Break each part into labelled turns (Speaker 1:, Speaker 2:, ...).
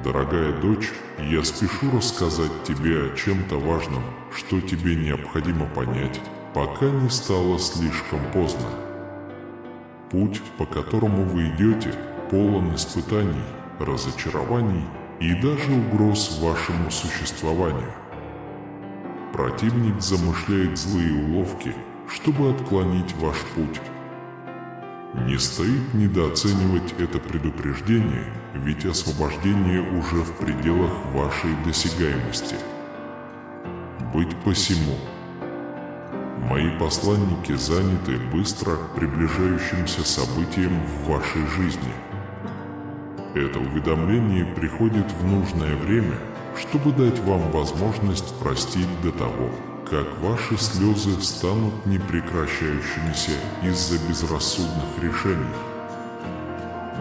Speaker 1: Дорогая дочь, я спешу рассказать тебе о чем-то важном, что тебе необходимо понять, пока не стало слишком поздно. Путь, по которому вы идете, полон испытаний, разочарований и даже угроз вашему существованию. Противник замышляет злые уловки, чтобы отклонить ваш путь. Не стоит недооценивать это предупреждение, ведь освобождение уже в пределах вашей досягаемости. Быть посему. Мои посланники заняты быстро приближающимся событием в вашей жизни. Это уведомление приходит в нужное время, чтобы дать вам возможность простить до того, как ваши слезы станут непрекращающимися из-за безрассудных решений.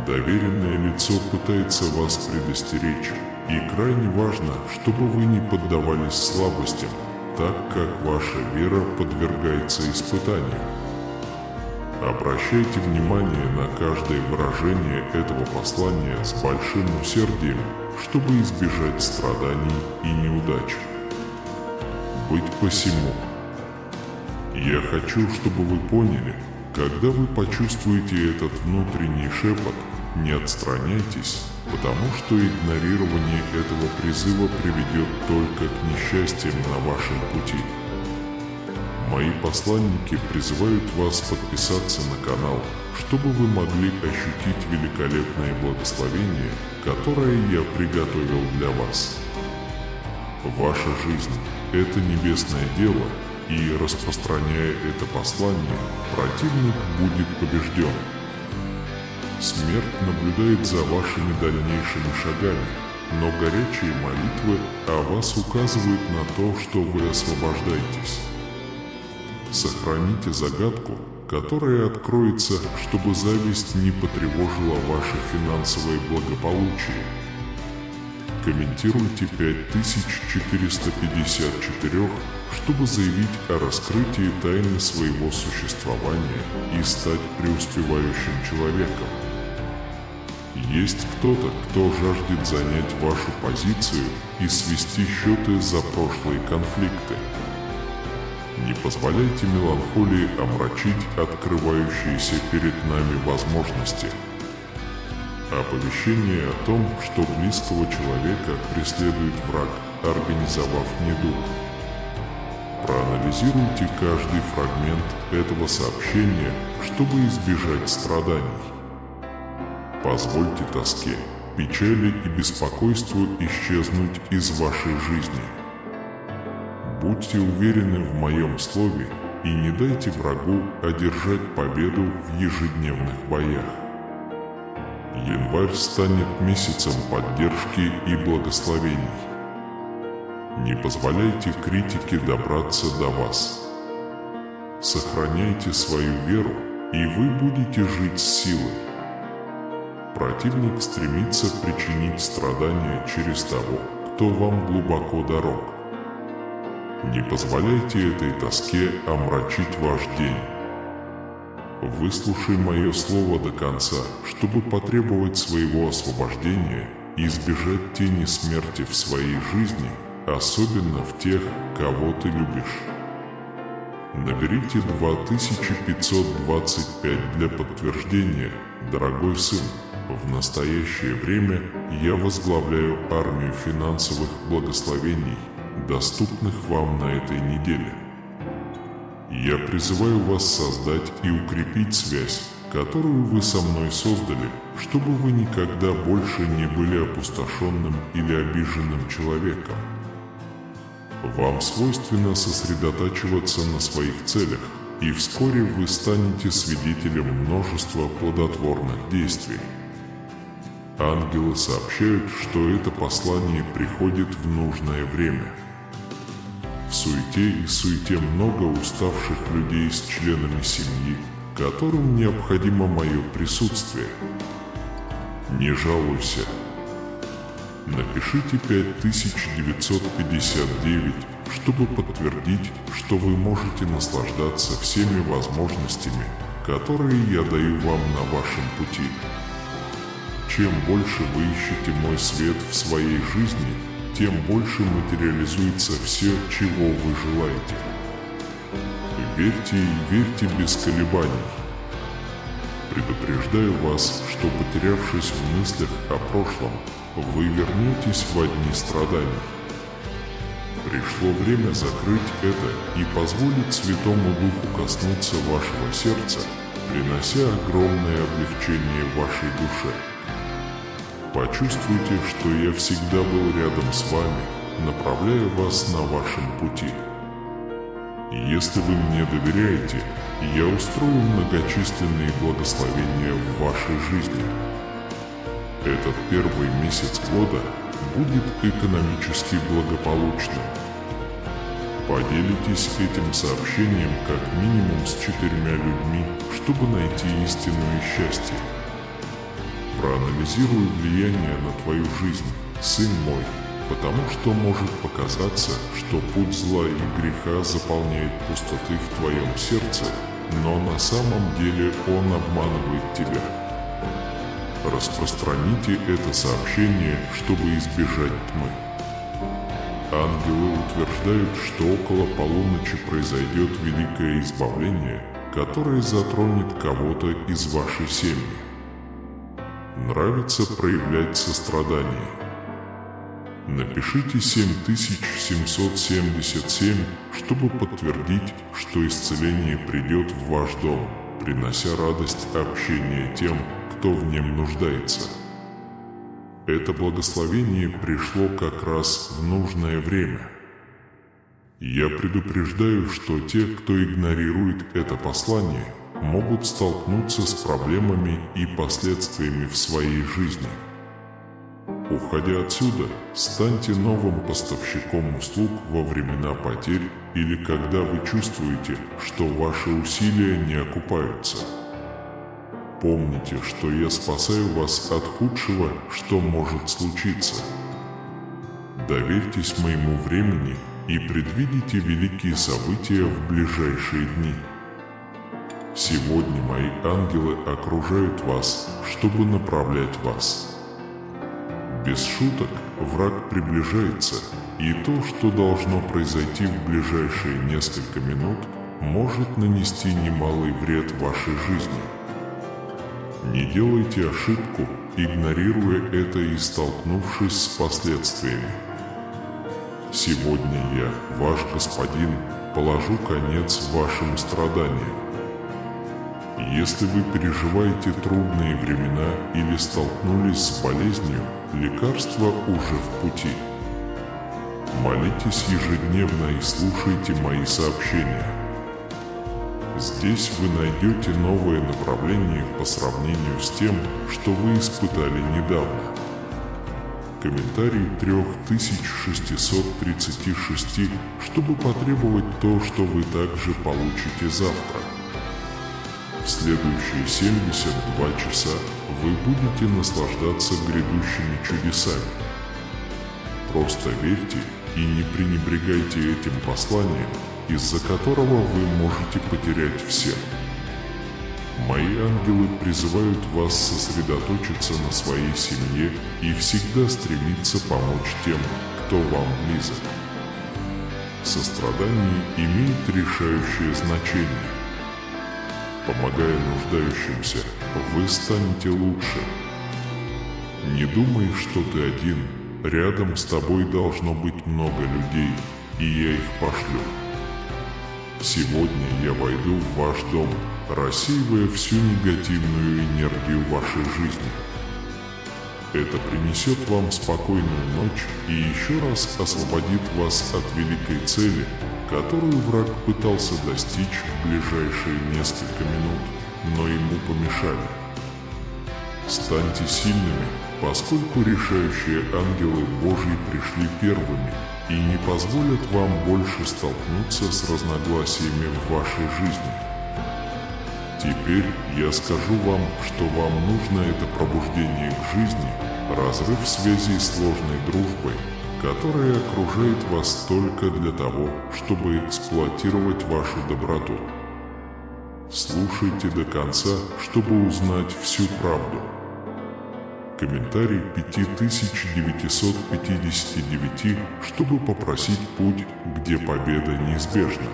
Speaker 1: Доверенное лицо пытается вас предостеречь, и крайне важно, чтобы вы не поддавались слабостям, так как ваша вера подвергается испытанию. Обращайте внимание на каждое выражение этого послания с большим усердием, чтобы избежать страданий и неудач. Быть посему. Я хочу, чтобы вы поняли, когда вы почувствуете этот внутренний шепот, не отстраняйтесь, потому что игнорирование этого призыва приведет только к несчастьям на вашем пути. Мои посланники призывают вас подписаться на канал, чтобы вы могли ощутить великолепное благословение, которое я приготовил для вас. Ваша жизнь – это небесное дело, и, распространяя это послание, противник будет побежден. Смерть наблюдает за вашими дальнейшими шагами, но горячие молитвы о вас указывают на то, что вы освобождаетесь. Сохраните загадку, которая откроется, чтобы зависть не потревожила ваше финансовое благополучие. Комментируйте 5454, чтобы заявить о раскрытии тайны своего существования и стать преуспевающим человеком. Есть кто-то, кто жаждет занять вашу позицию и свести счеты за прошлые конфликты. Не позволяйте меланхолии омрачить открывающиеся перед нами возможности. Оповещение о том, что близкого человека преследует враг, организовав недуг. Проанализируйте каждый фрагмент этого сообщения, чтобы избежать страданий. Позвольте тоске, печали и беспокойству исчезнуть из вашей жизни. Будьте уверены в моем слове и не дайте врагу одержать победу в ежедневных боях. Январь станет месяцем поддержки и благословений. Не позволяйте критике добраться до вас. Сохраняйте свою веру, и вы будете жить с силой. Противник стремится причинить страдания через того, кто вам глубоко дорог. Не позволяйте этой тоске омрачить ваш день. Выслушай мое слово до конца, чтобы потребовать своего освобождения и избежать тени смерти в своей жизни, особенно в тех, кого ты любишь. Наберите 2525 для подтверждения, дорогой сын. В настоящее время я возглавляю армию финансовых благословений, доступных вам на этой неделе. Я призываю вас создать и укрепить связь, которую вы со мной создали, чтобы вы никогда больше не были опустошенным или обиженным человеком. Вам свойственно сосредотачиваться на своих целях, и вскоре вы станете свидетелем множества плодотворных действий. Ангелы сообщают, что это послание приходит в нужное время. В суете и суете много уставших людей с членами семьи, которым необходимо мое присутствие. Не жалуйся. Напишите 5959, чтобы подтвердить, что вы можете наслаждаться всеми возможностями, которые я даю вам на вашем пути. чем больше вы ищете мой свет в своей жизни, тем больше материализуется все, чего вы желаете. Верьте и верьте без колебаний. Предупреждаю вас, что, потерявшись в мыслях о прошлом, вы вернетесь в одни страдания. Пришло время закрыть это и позволить Святому Духу коснуться вашего сердца, принося огромное облегчение вашей душе. Почувствуйте, что я всегда был рядом с вами, направляя вас на вашем пути. Если вы мне доверяете, я устрою многочисленные благословения в вашей жизни. Этот первый месяц года будет экономически благополучным. Поделитесь этим сообщением как минимум с 4 людьми, чтобы найти истинное счастье. Проанализируй влияние на твою жизнь, сын мой, потому что может показаться, что путь зла и греха заполняет пустоты в твоем сердце, но на самом деле он обманывает тебя. Распространите это сообщение, чтобы избежать тьмы. Ангелы утверждают, что около полуночи произойдет великое избавление, которое затронет кого-то из вашей семьи. Нравится проявлять сострадание? Напишите 7777, чтобы подтвердить, что исцеление придет в ваш дом, принося радость общения тем, кто в нем нуждается. Это благословение пришло как раз в нужное время. Я предупреждаю, что те, кто игнорирует это послание, могут столкнуться с проблемами и последствиями в своей жизни. Уходя отсюда, станьте новым поставщиком услуг во времена потерь или когда вы чувствуете, что ваши усилия не окупаются. Помните, что я спасаю вас от худшего, что может случиться. Доверьтесь моему времени и предвидите великие события в ближайшие дни. Сегодня мои ангелы окружают вас, чтобы направлять вас. Без шуток, враг приближается, и то, что должно произойти в ближайшие несколько минут, может нанести немалый вред вашей жизни. Не делайте ошибку, игнорируя это и столкнувшись с последствиями. Сегодня я, ваш господин, положу конец вашим страданиям. Если вы переживаете трудные времена или столкнулись с болезнью, лекарство уже в пути. Молитесь ежедневно и слушайте мои сообщения. Здесь вы найдете новое направление по сравнению с тем, что вы испытали недавно. Комментарий 3636, чтобы потребовать то, что вы также получите завтра. В следующие 72 часа вы будете наслаждаться грядущими чудесами. Просто верьте и не пренебрегайте этим посланием, из-за которого вы можете потерять все. Мои ангелы призывают вас сосредоточиться на своей семье и всегда стремиться помочь тем, кто вам близок. Сострадание имеет решающее значение. Помогая нуждающимся, вы станете лучше. Не думай, что ты один. Рядом с тобой должно быть много людей, и я их пошлю. Сегодня я войду в ваш дом, рассеивая всю негативную энергию вашей жизни. Это принесет вам спокойную ночь и еще раз освободит вас от великой цели, которую враг пытался достичь в ближайшие несколько минут, но ему помешали. Станьте сильными, поскольку решающие ангелы Божьи пришли первыми и не позволят вам больше столкнуться с разногласиями в вашей жизни. Теперь я скажу вам, что вам нужно это пробуждение к жизни, разрыв связей с ложной дружбой, которая окружает вас только для того, чтобы эксплуатировать вашу доброту. Слушайте до конца, чтобы узнать всю правду. Комментарий 5959, чтобы попросить путь, где победа неизбежна.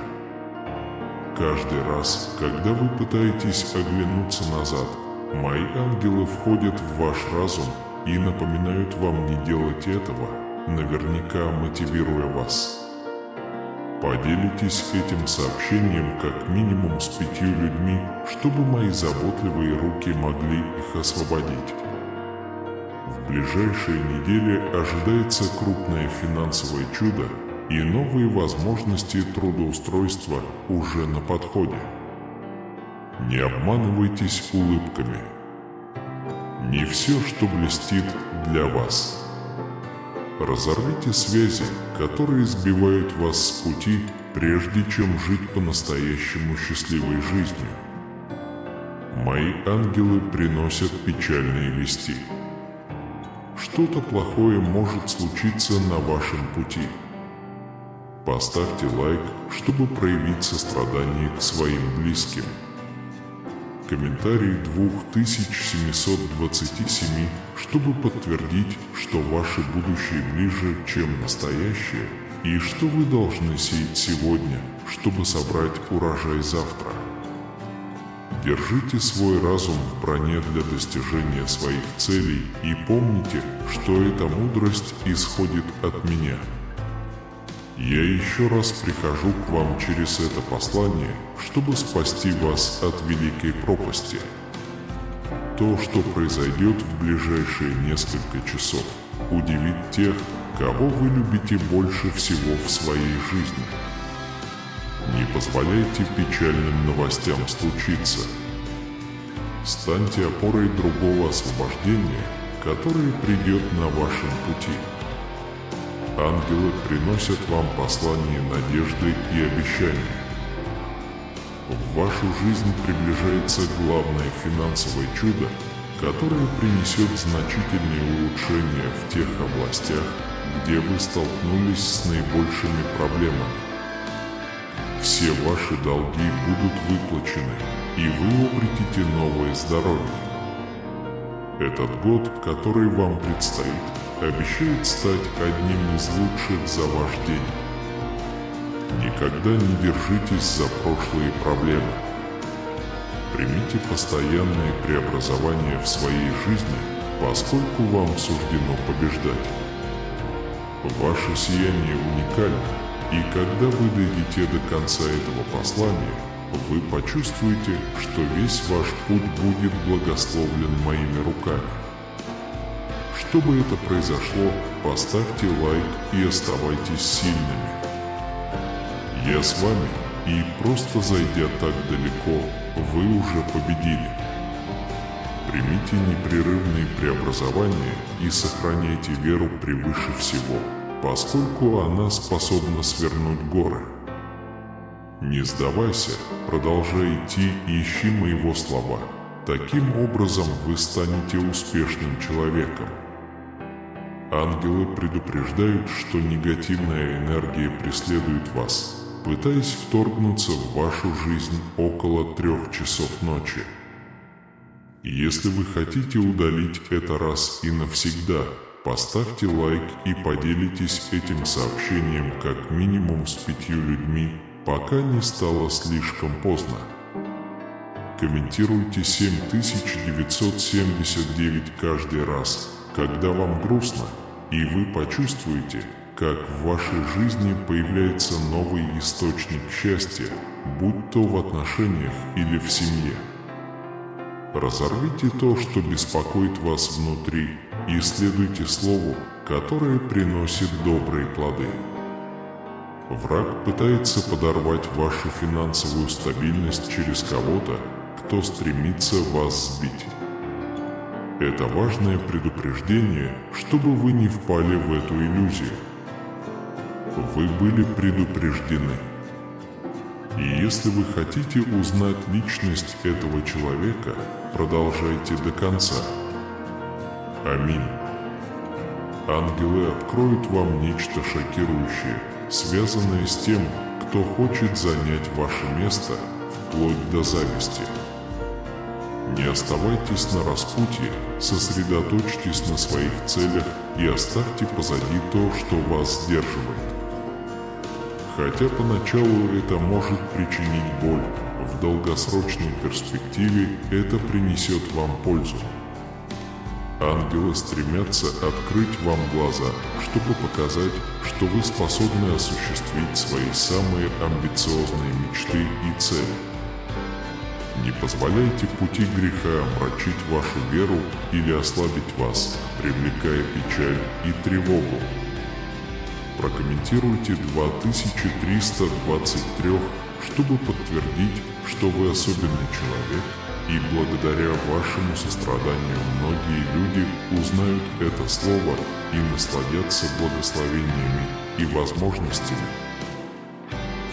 Speaker 1: Каждый раз, когда вы пытаетесь оглянуться назад, мои ангелы входят в ваш разум и напоминают вам не делать этого, наверняка мотивируя вас. Поделитесь этим сообщением как минимум с 5 людьми, чтобы мои заботливые руки могли их освободить. В ближайшие недели ожидается крупное финансовое чудо, и новые возможности трудоустройства уже на подходе. Не обманывайтесь улыбками. Не все, что блестит, для вас. Разорвите связи, которые сбивают вас с пути, прежде чем жить по-настоящему счастливой жизнью. Мои ангелы приносят печальные вести. Что-то плохое может случиться на вашем пути. Поставьте лайк, чтобы проявить сострадание к своим близким. Комментарий 2727, чтобы подтвердить, что ваше будущее ближе, чем настоящее, и что вы должны сеять сегодня, чтобы собрать урожай завтра. Держите свой разум в броне для достижения своих целей и помните, что эта мудрость исходит от меня. Я еще раз прихожу к вам через это послание, чтобы спасти вас от великой пропасти. То, что произойдет в ближайшие несколько часов, удивит тех, кого вы любите больше всего в своей жизни. Не позволяйте печальным новостям случиться. Станьте опорой другого освобождения, которое придет на вашем пути. Ангелы приносят вам послание надежды и обещания. В вашу жизнь приближается главное финансовое чудо, которое принесет значительные улучшения в тех областях, где вы столкнулись с наибольшими проблемами. Все ваши долги будут выплачены, и вы обретете новое здоровье. Этот год, который вам предстоит, обещает стать одним из лучших за ваш день. Никогда не держитесь за прошлые проблемы. Примите постоянные преобразования в своей жизни, поскольку вам суждено побеждать. Ваше сияние уникально, и когда вы дойдете до конца этого послания, вы почувствуете, что весь ваш путь будет благословлен моими руками. Чтобы это произошло, поставьте лайк и оставайтесь сильными. Я с вами, и просто зайдя так далеко, вы уже победили. Примите непрерывные преобразования и сохраняйте веру превыше всего, поскольку она способна свернуть горы. Не сдавайся, продолжай идти и ищи моего слова. Таким образом вы станете успешным человеком. Ангелы предупреждают, что негативная энергия преследует вас, пытаясь вторгнуться в вашу жизнь около 3 часов ночи. Если вы хотите удалить это раз и навсегда, поставьте лайк и поделитесь этим сообщением как минимум с 5 людьми, пока не стало слишком поздно. Комментируйте 7979 каждый раз, когда вам грустно, и вы почувствуете, как в вашей жизни появляется новый источник счастья, будь то в отношениях или в семье. Разорвите то, что беспокоит вас внутри, и следуйте слову, которое приносит добрые плоды. Враг пытается подорвать вашу финансовую стабильность через кого-то, кто стремится вас сбить. Это важное предупреждение, чтобы вы не впали в эту иллюзию. Вы были предупреждены. И если вы хотите узнать личность этого человека, продолжайте до конца. Аминь. Ангелы откроют вам нечто шокирующее, связанное с тем, кто хочет занять ваше место, вплоть до зависти. Не оставайтесь на распутье, сосредоточьтесь на своих целях и оставьте позади то, что вас сдерживает. Хотя поначалу это может причинить боль, в долгосрочной перспективе это принесет вам пользу. Ангелы стремятся открыть вам глаза, чтобы показать, что вы способны осуществить свои самые амбициозные мечты и цели. Не позволяйте пути греха омрачить вашу веру или ослабить вас, привлекая печаль и тревогу. Прокомментируйте 2323, чтобы подтвердить, что вы особенный человек, и благодаря вашему состраданию многие люди узнают это слово и насладятся благословениями и возможностями.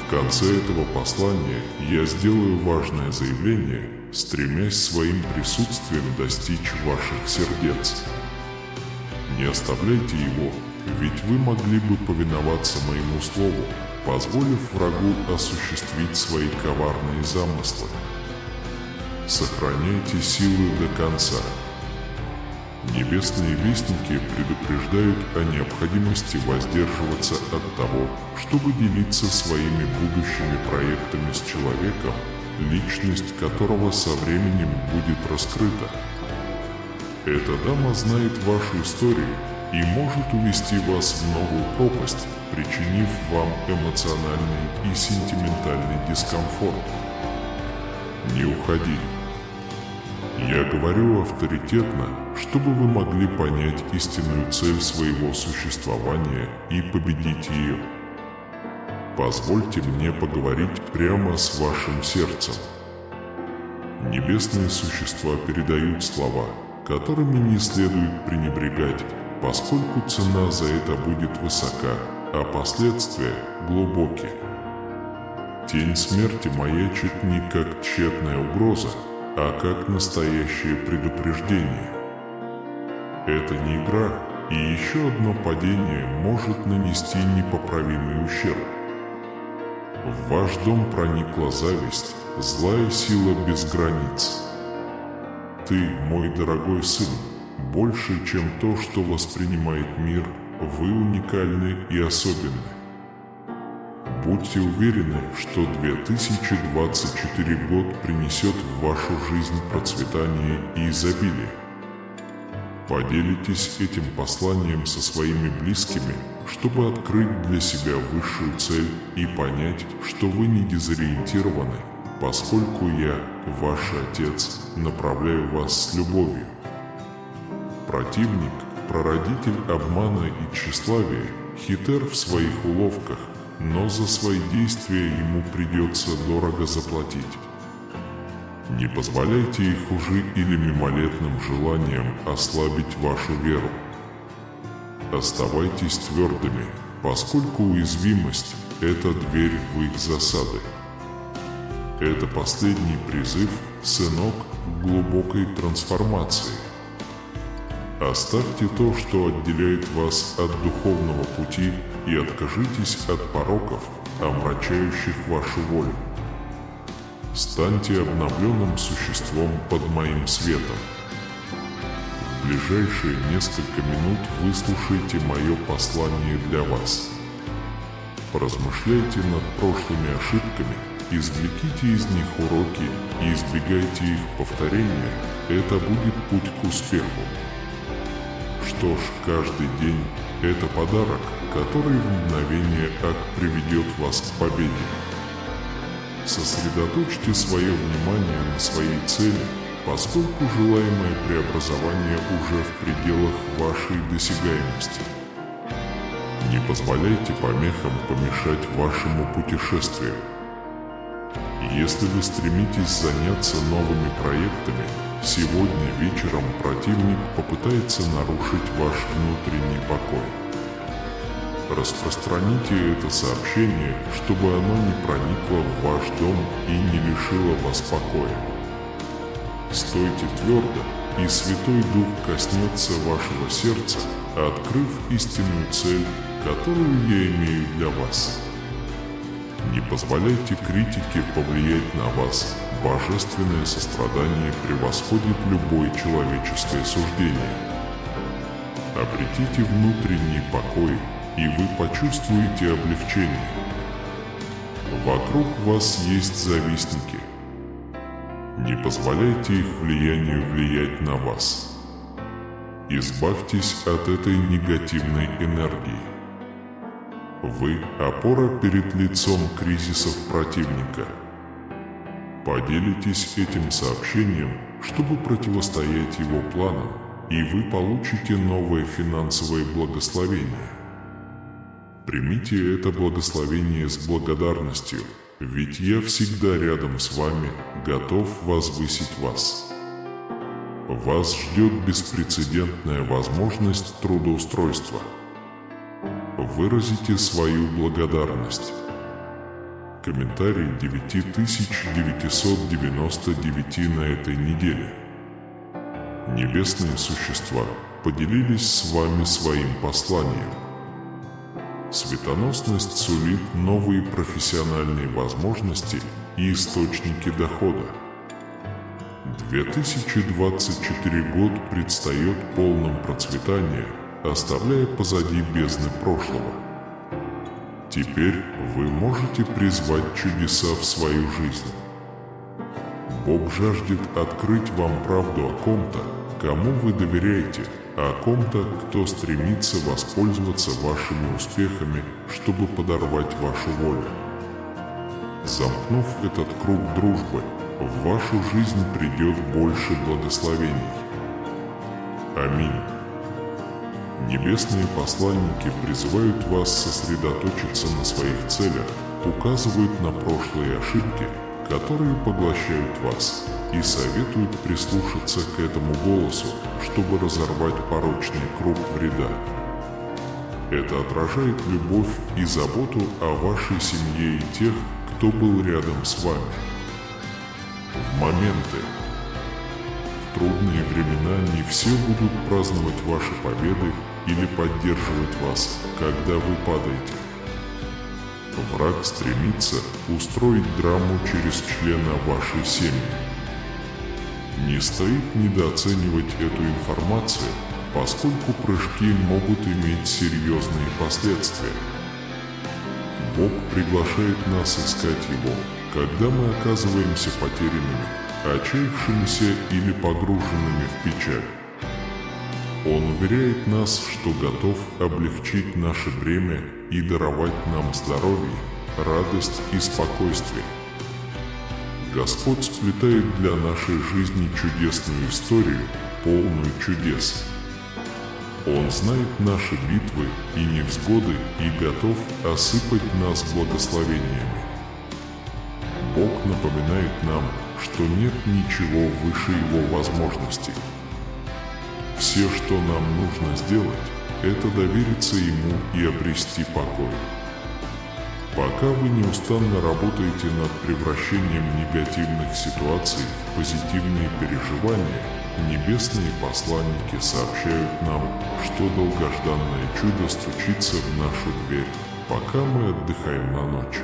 Speaker 1: В конце этого послания я сделаю важное заявление, стремясь своим присутствием достичь ваших сердец. Не оставляйте его, ведь вы могли бы повиноваться моему слову, позволив врагу осуществить свои коварные замыслы. Сохраняйте силы до конца. Небесные вестники предупреждают о необходимости воздерживаться от того, чтобы делиться своими будущими проектами с человеком, личность которого со временем будет раскрыта. Эта дама знает вашу историю и может увести вас в новую пропасть, причинив вам эмоциональный и сентиментальный дискомфорт. Не уходи. Я говорю авторитетно, чтобы вы могли понять истинную цель своего существования и победить ее. Позвольте мне поговорить прямо с вашим сердцем. Небесные существа передают слова, которыми не следует пренебрегать, поскольку цена за это будет высока, а последствия глубокие. Тень смерти маячит не как тщетная угроза, а как настоящее предупреждение. Это не игра, и еще одно падение может нанести непоправимый ущерб. В ваш дом проникла зависть, злая сила без границ. Ты, мой дорогой сын, больше, чем то, что воспринимает мир, вы уникальны и особенны. Будьте уверены, что 2024 год принесет в вашу жизнь процветание и изобилие. Поделитесь этим посланием со своими близкими, чтобы открыть для себя высшую цель и понять, что вы не дезориентированы, поскольку я, ваш Отец, направляю вас с любовью. Противник, прародитель обмана и тщеславия, хитр в своих уловках, но за свои действия ему придется дорого заплатить. Не позволяйте их лжи или мимолетным желаниям ослабить вашу веру. Оставайтесь твердыми, поскольку уязвимость – это дверь в их засады. Это последний призыв, сынок, к глубокой трансформации. Оставьте то, что отделяет вас от духовного пути, и откажитесь от пороков, омрачающих вашу волю. Станьте обновленным существом под моим светом. В ближайшие несколько минут выслушайте мое послание для вас. Поразмышляйте над прошлыми ошибками, извлеките из них уроки и избегайте их повторения. Это будет путь к успеху. Что ж, каждый день – это подарок, который в мгновение приведет вас к победе. Сосредоточьте свое внимание на своей цели, поскольку желаемое преобразование уже в пределах вашей досягаемости. Не позволяйте помехам помешать вашему путешествию. Если вы стремитесь заняться новыми проектами, сегодня вечером противник попытается нарушить ваш внутренний покой. Распространите это сообщение, чтобы оно не проникло в ваш дом и не лишило вас покоя. Стойте твердо, и Святой Дух коснется вашего сердца, открыв истинную цель, которую я имею для вас. Не позволяйте критике повлиять на вас, Божественное сострадание превосходит любое человеческое суждение. Обретите внутренний покой, и вы почувствуете облегчение. Вокруг вас есть завистники. Не позволяйте их влиянию влиять на вас. Избавьтесь от этой негативной энергии. Вы – опора перед лицом кризисов противника. Поделитесь этим сообщением, чтобы противостоять его планам, и вы получите новое финансовое благословение. Примите это благословение с благодарностью, ведь я всегда рядом с вами, готов возвысить вас. Вас ждет беспрецедентная возможность трудоустройства. Выразите свою благодарность. Комментарий 9999 на этой неделе. Небесные существа поделились с вами своим посланием. Светоносность сулит новые профессиональные возможности и источники дохода. 2024 год предстает полным процветания, оставляя позади бездны прошлого. Теперь вы можете призвать чудеса в свою жизнь. Бог жаждет открыть вам правду о ком-то, кому вы доверяете, а о ком-то, кто стремится воспользоваться вашими успехами, чтобы подорвать вашу волю. Замкнув этот круг дружбы, в вашу жизнь придет больше благословений. Аминь. Небесные посланники призывают вас сосредоточиться на своих целях, указывают на прошлые ошибки, которые поглощают вас, и советуют прислушаться к этому голосу, чтобы разорвать порочный круг вреда. Это отражает любовь и заботу о вашей семье и тех, кто был рядом с вами. В моменты, в трудные времена не все будут праздновать ваши победы или поддерживать вас, когда вы падаете. Враг стремится устроить драму через члена вашей семьи. Не стоит недооценивать эту информацию, поскольку прыжки могут иметь серьезные последствия. Бог приглашает нас искать Его, когда мы оказываемся потерянными, отчаявшимися или погруженными в печаль. Он уверяет нас, что готов облегчить наше бремя и даровать нам здоровье, радость и спокойствие. Господь сплетает для нашей жизни чудесную историю, полную чудес. Он знает наши битвы и невзгоды и готов осыпать нас благословениями. Бог напоминает нам, что нет ничего выше Его возможностей. Все, что нам нужно сделать, это довериться Ему и обрести покой. Пока вы неустанно работаете над превращением негативных ситуаций в позитивные переживания, небесные посланники сообщают нам, что долгожданное чудо стучится в нашу дверь, пока мы отдыхаем на ночь.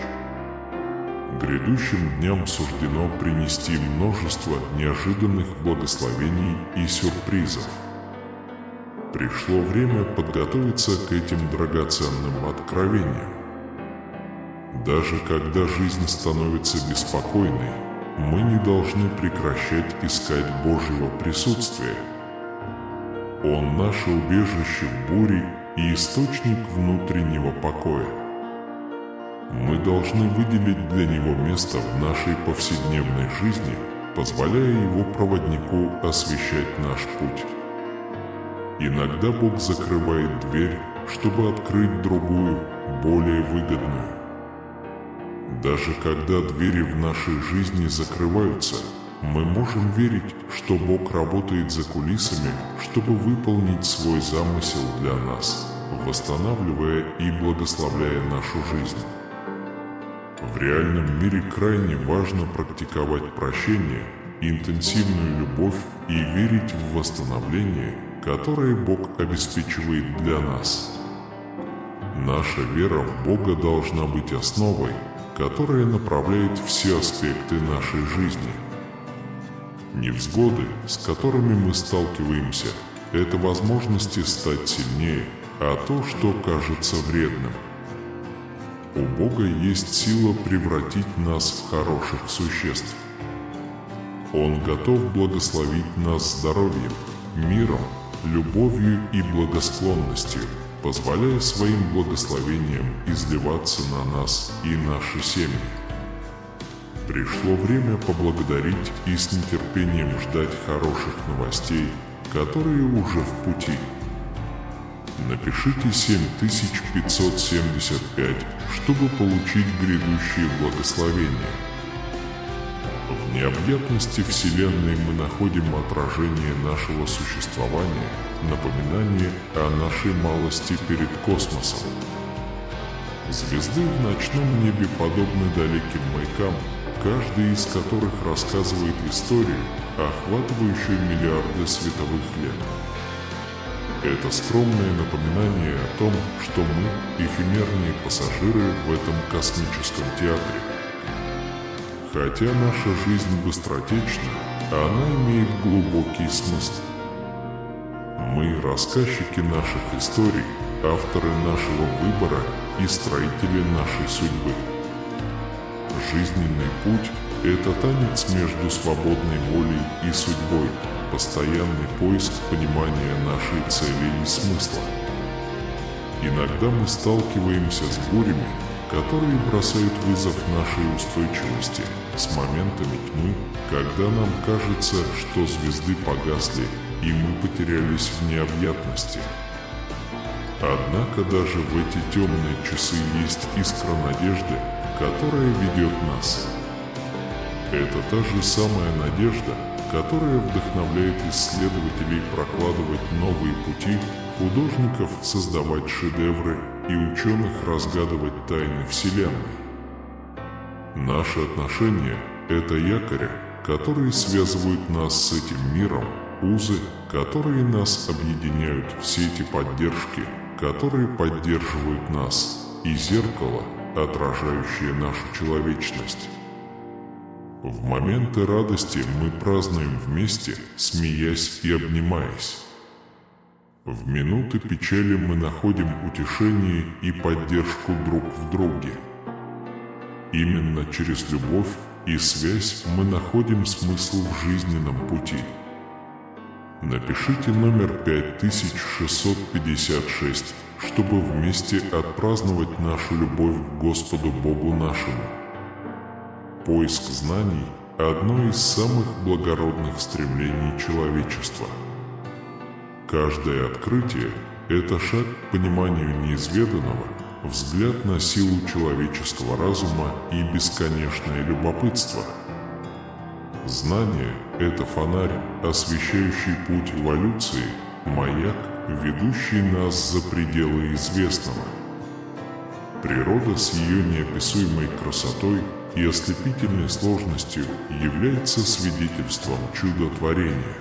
Speaker 1: Грядущим дням суждено принести множество неожиданных благословений и сюрпризов. Пришло время подготовиться к этим драгоценным откровениям. Даже когда жизнь становится беспокойной, мы не должны прекращать искать Божьего присутствия. Он наше убежище в буре и источник внутреннего покоя. Мы должны выделить для Него место в нашей повседневной жизни, позволяя Его проводнику освещать наш путь. Иногда Бог закрывает дверь, чтобы открыть другую, более выгодную. Даже когда двери в нашей жизни закрываются, мы можем верить, что Бог работает за кулисами, чтобы выполнить свой замысел для нас, восстанавливая и благословляя нашу жизнь. В реальном мире крайне важно практиковать прощение, интенсивную любовь и верить в восстановление, которое Бог обеспечивает для нас. Наша вера в Бога должна быть основой, которая направляет все аспекты нашей жизни. Невзгоды, с которыми мы сталкиваемся, это возможности стать сильнее, а то, что кажется вредным. У Бога есть сила превратить нас в хороших существ. Он готов благословить нас здоровьем, миром, любовью и благосклонностью, позволяя своим благословениям изливаться на нас и наши семьи. Пришло время поблагодарить и с нетерпением ждать хороших новостей, которые уже в пути. Напишите 7575, чтобы получить грядущие благословения. В необъятности Вселенной мы находим отражение нашего существования, напоминание о нашей малости перед космосом. Звезды в ночном небе подобны далеким маякам, каждый из которых рассказывает историю, охватывающую миллиарды световых лет. Это скромное напоминание о том, что мы – эфемерные пассажиры в этом космическом театре. Хотя наша жизнь быстротечна, она имеет глубокий смысл. Мы – рассказчики наших историй, авторы нашего выбора и строители нашей судьбы. Жизненный путь – это танец между свободной волей и судьбой, постоянный поиск понимания нашей цели и смысла. Иногда мы сталкиваемся с бурями, которые бросают вызов нашей устойчивости, с моментами тьмы, когда нам кажется, что звезды погасли и мы потерялись в необъятности. Однако даже в эти темные часы есть искра надежды, которая ведет нас. Это та же самая надежда, которая вдохновляет исследователей прокладывать новые пути, художников создавать шедевры и ученых разгадывать тайны Вселенной. Наши отношения – это якоря, которые связывают нас с этим миром, узы, которые нас объединяют в сети поддержки, которые поддерживают нас, и зеркало, отражающее нашу человечность. В моменты радости мы празднуем вместе, смеясь и обнимаясь. В минуты печали мы находим утешение и поддержку друг в друге. Именно через любовь и связь мы находим смысл в жизненном пути. Напишите номер 5656, чтобы вместе отпраздновать нашу любовь к Господу Богу нашему. Поиск знаний – одно из самых благородных стремлений человечества. Каждое открытие – это шаг к пониманию неизведанного, взгляд на силу человеческого разума и бесконечное любопытство. Знание – это фонарь, освещающий путь эволюции, маяк, ведущий нас за пределы известного. Природа с ее неописуемой красотой и ослепительной сложностью является свидетельством чудотворения.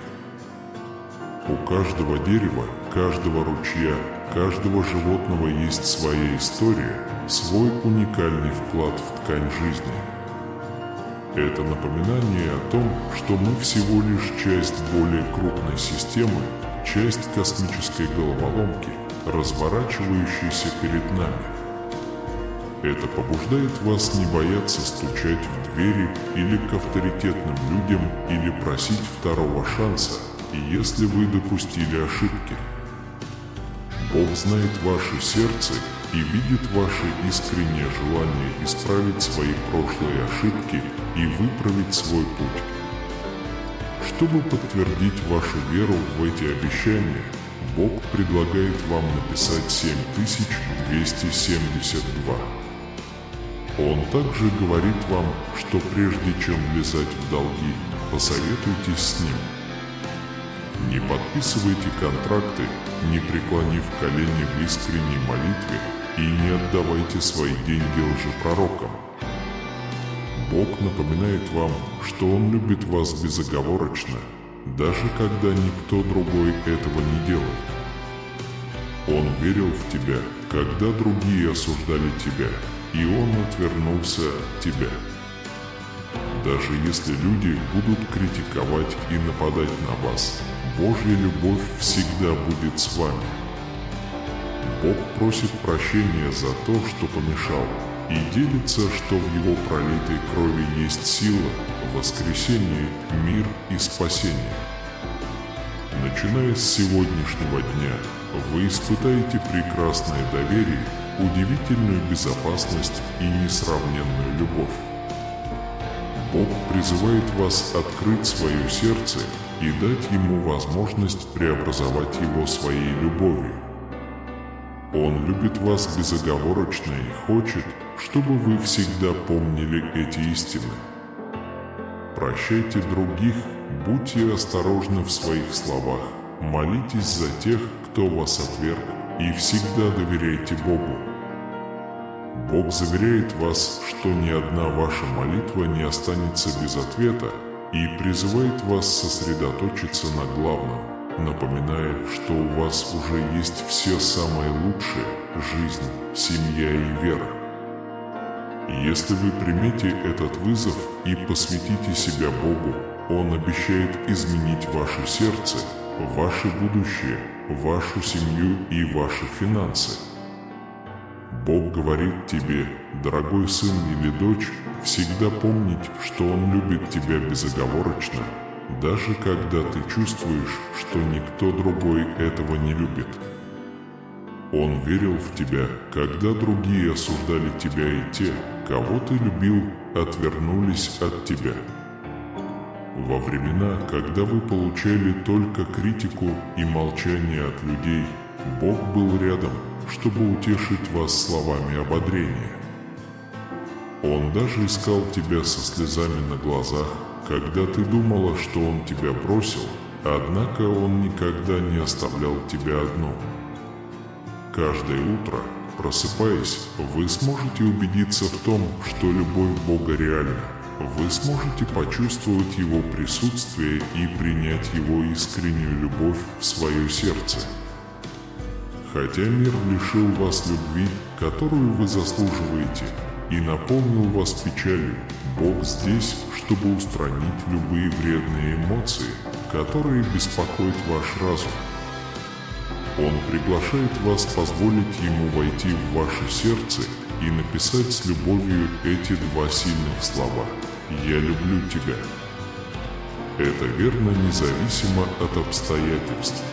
Speaker 1: У каждого дерева, каждого ручья, каждого животного есть своя история, свой уникальный вклад в ткань жизни. Это напоминание о том, что мы всего лишь часть более крупной системы, часть космической головоломки, разворачивающейся перед нами. Это побуждает вас не бояться стучать в двери или к авторитетным людям, или просить второго шанса, если вы допустили ошибки. Бог знает ваше сердце и видит ваше искреннее желание исправить свои прошлые ошибки и выправить свой путь. Чтобы подтвердить вашу веру в эти обещания, Бог предлагает вам написать 7272. Он также говорит вам, что прежде чем влезать в долги, посоветуйтесь с Ним. Не подписывайте контракты, не преклонив колени в искренней молитве, и не отдавайте свои деньги лжепророкам. Бог напоминает вам, что Он любит вас безоговорочно, даже когда никто другой этого не делает. Он верил в тебя, когда другие осуждали тебя, и Он отвернулся от тебя. Даже если люди будут критиковать и нападать на вас, Божья любовь всегда будет с вами. Бог просит прощения за то, что помешал, и делится, что в Его пролитой крови есть сила, воскресение, мир и спасение. Начиная с сегодняшнего дня, вы испытаете прекрасное доверие, удивительную безопасность и несравненную любовь. Бог призывает вас открыть свое сердце и дать Ему возможность преобразовать его своей любовью. Он любит вас безоговорочно и хочет, чтобы вы всегда помнили эти истины. Прощайте других, будьте осторожны в своих словах, молитесь за тех, кто вас отверг, и всегда доверяйте Богу. Бог заверяет вас, что ни одна ваша молитва не останется без ответа, и призывает вас сосредоточиться на главном, напоминая, что у вас уже есть все самое лучшее – жизнь, семья и вера. Если вы примете этот вызов и посвятите себя Богу, Он обещает изменить ваше сердце, ваше будущее, вашу семью и ваши финансы. Бог говорит тебе, дорогой сын или дочь, всегда помнить, что Он любит тебя безоговорочно, даже когда ты чувствуешь, что никто другой этого не любит. Он верил в тебя, когда другие осуждали тебя, и те, кого ты любил, отвернулись от тебя. Во времена, когда вы получали только критику и молчание от людей, Бог был рядом, чтобы утешить вас словами ободрения. Он даже искал тебя со слезами на глазах, когда ты думала, что Он тебя бросил, однако Он никогда не оставлял тебя одну. Каждое утро, просыпаясь, вы сможете убедиться в том, что любовь Бога реальна. Вы сможете почувствовать Его присутствие и принять Его искреннюю любовь в свое сердце. Хотя мир лишил вас любви, которую вы заслуживаете, и наполнил вас печалью, Бог здесь, чтобы устранить любые вредные эмоции, которые беспокоят ваш разум. Он приглашает вас позволить Ему войти в ваше сердце и написать с любовью эти два сильных слова «Я люблю тебя». Это верно независимо от обстоятельств.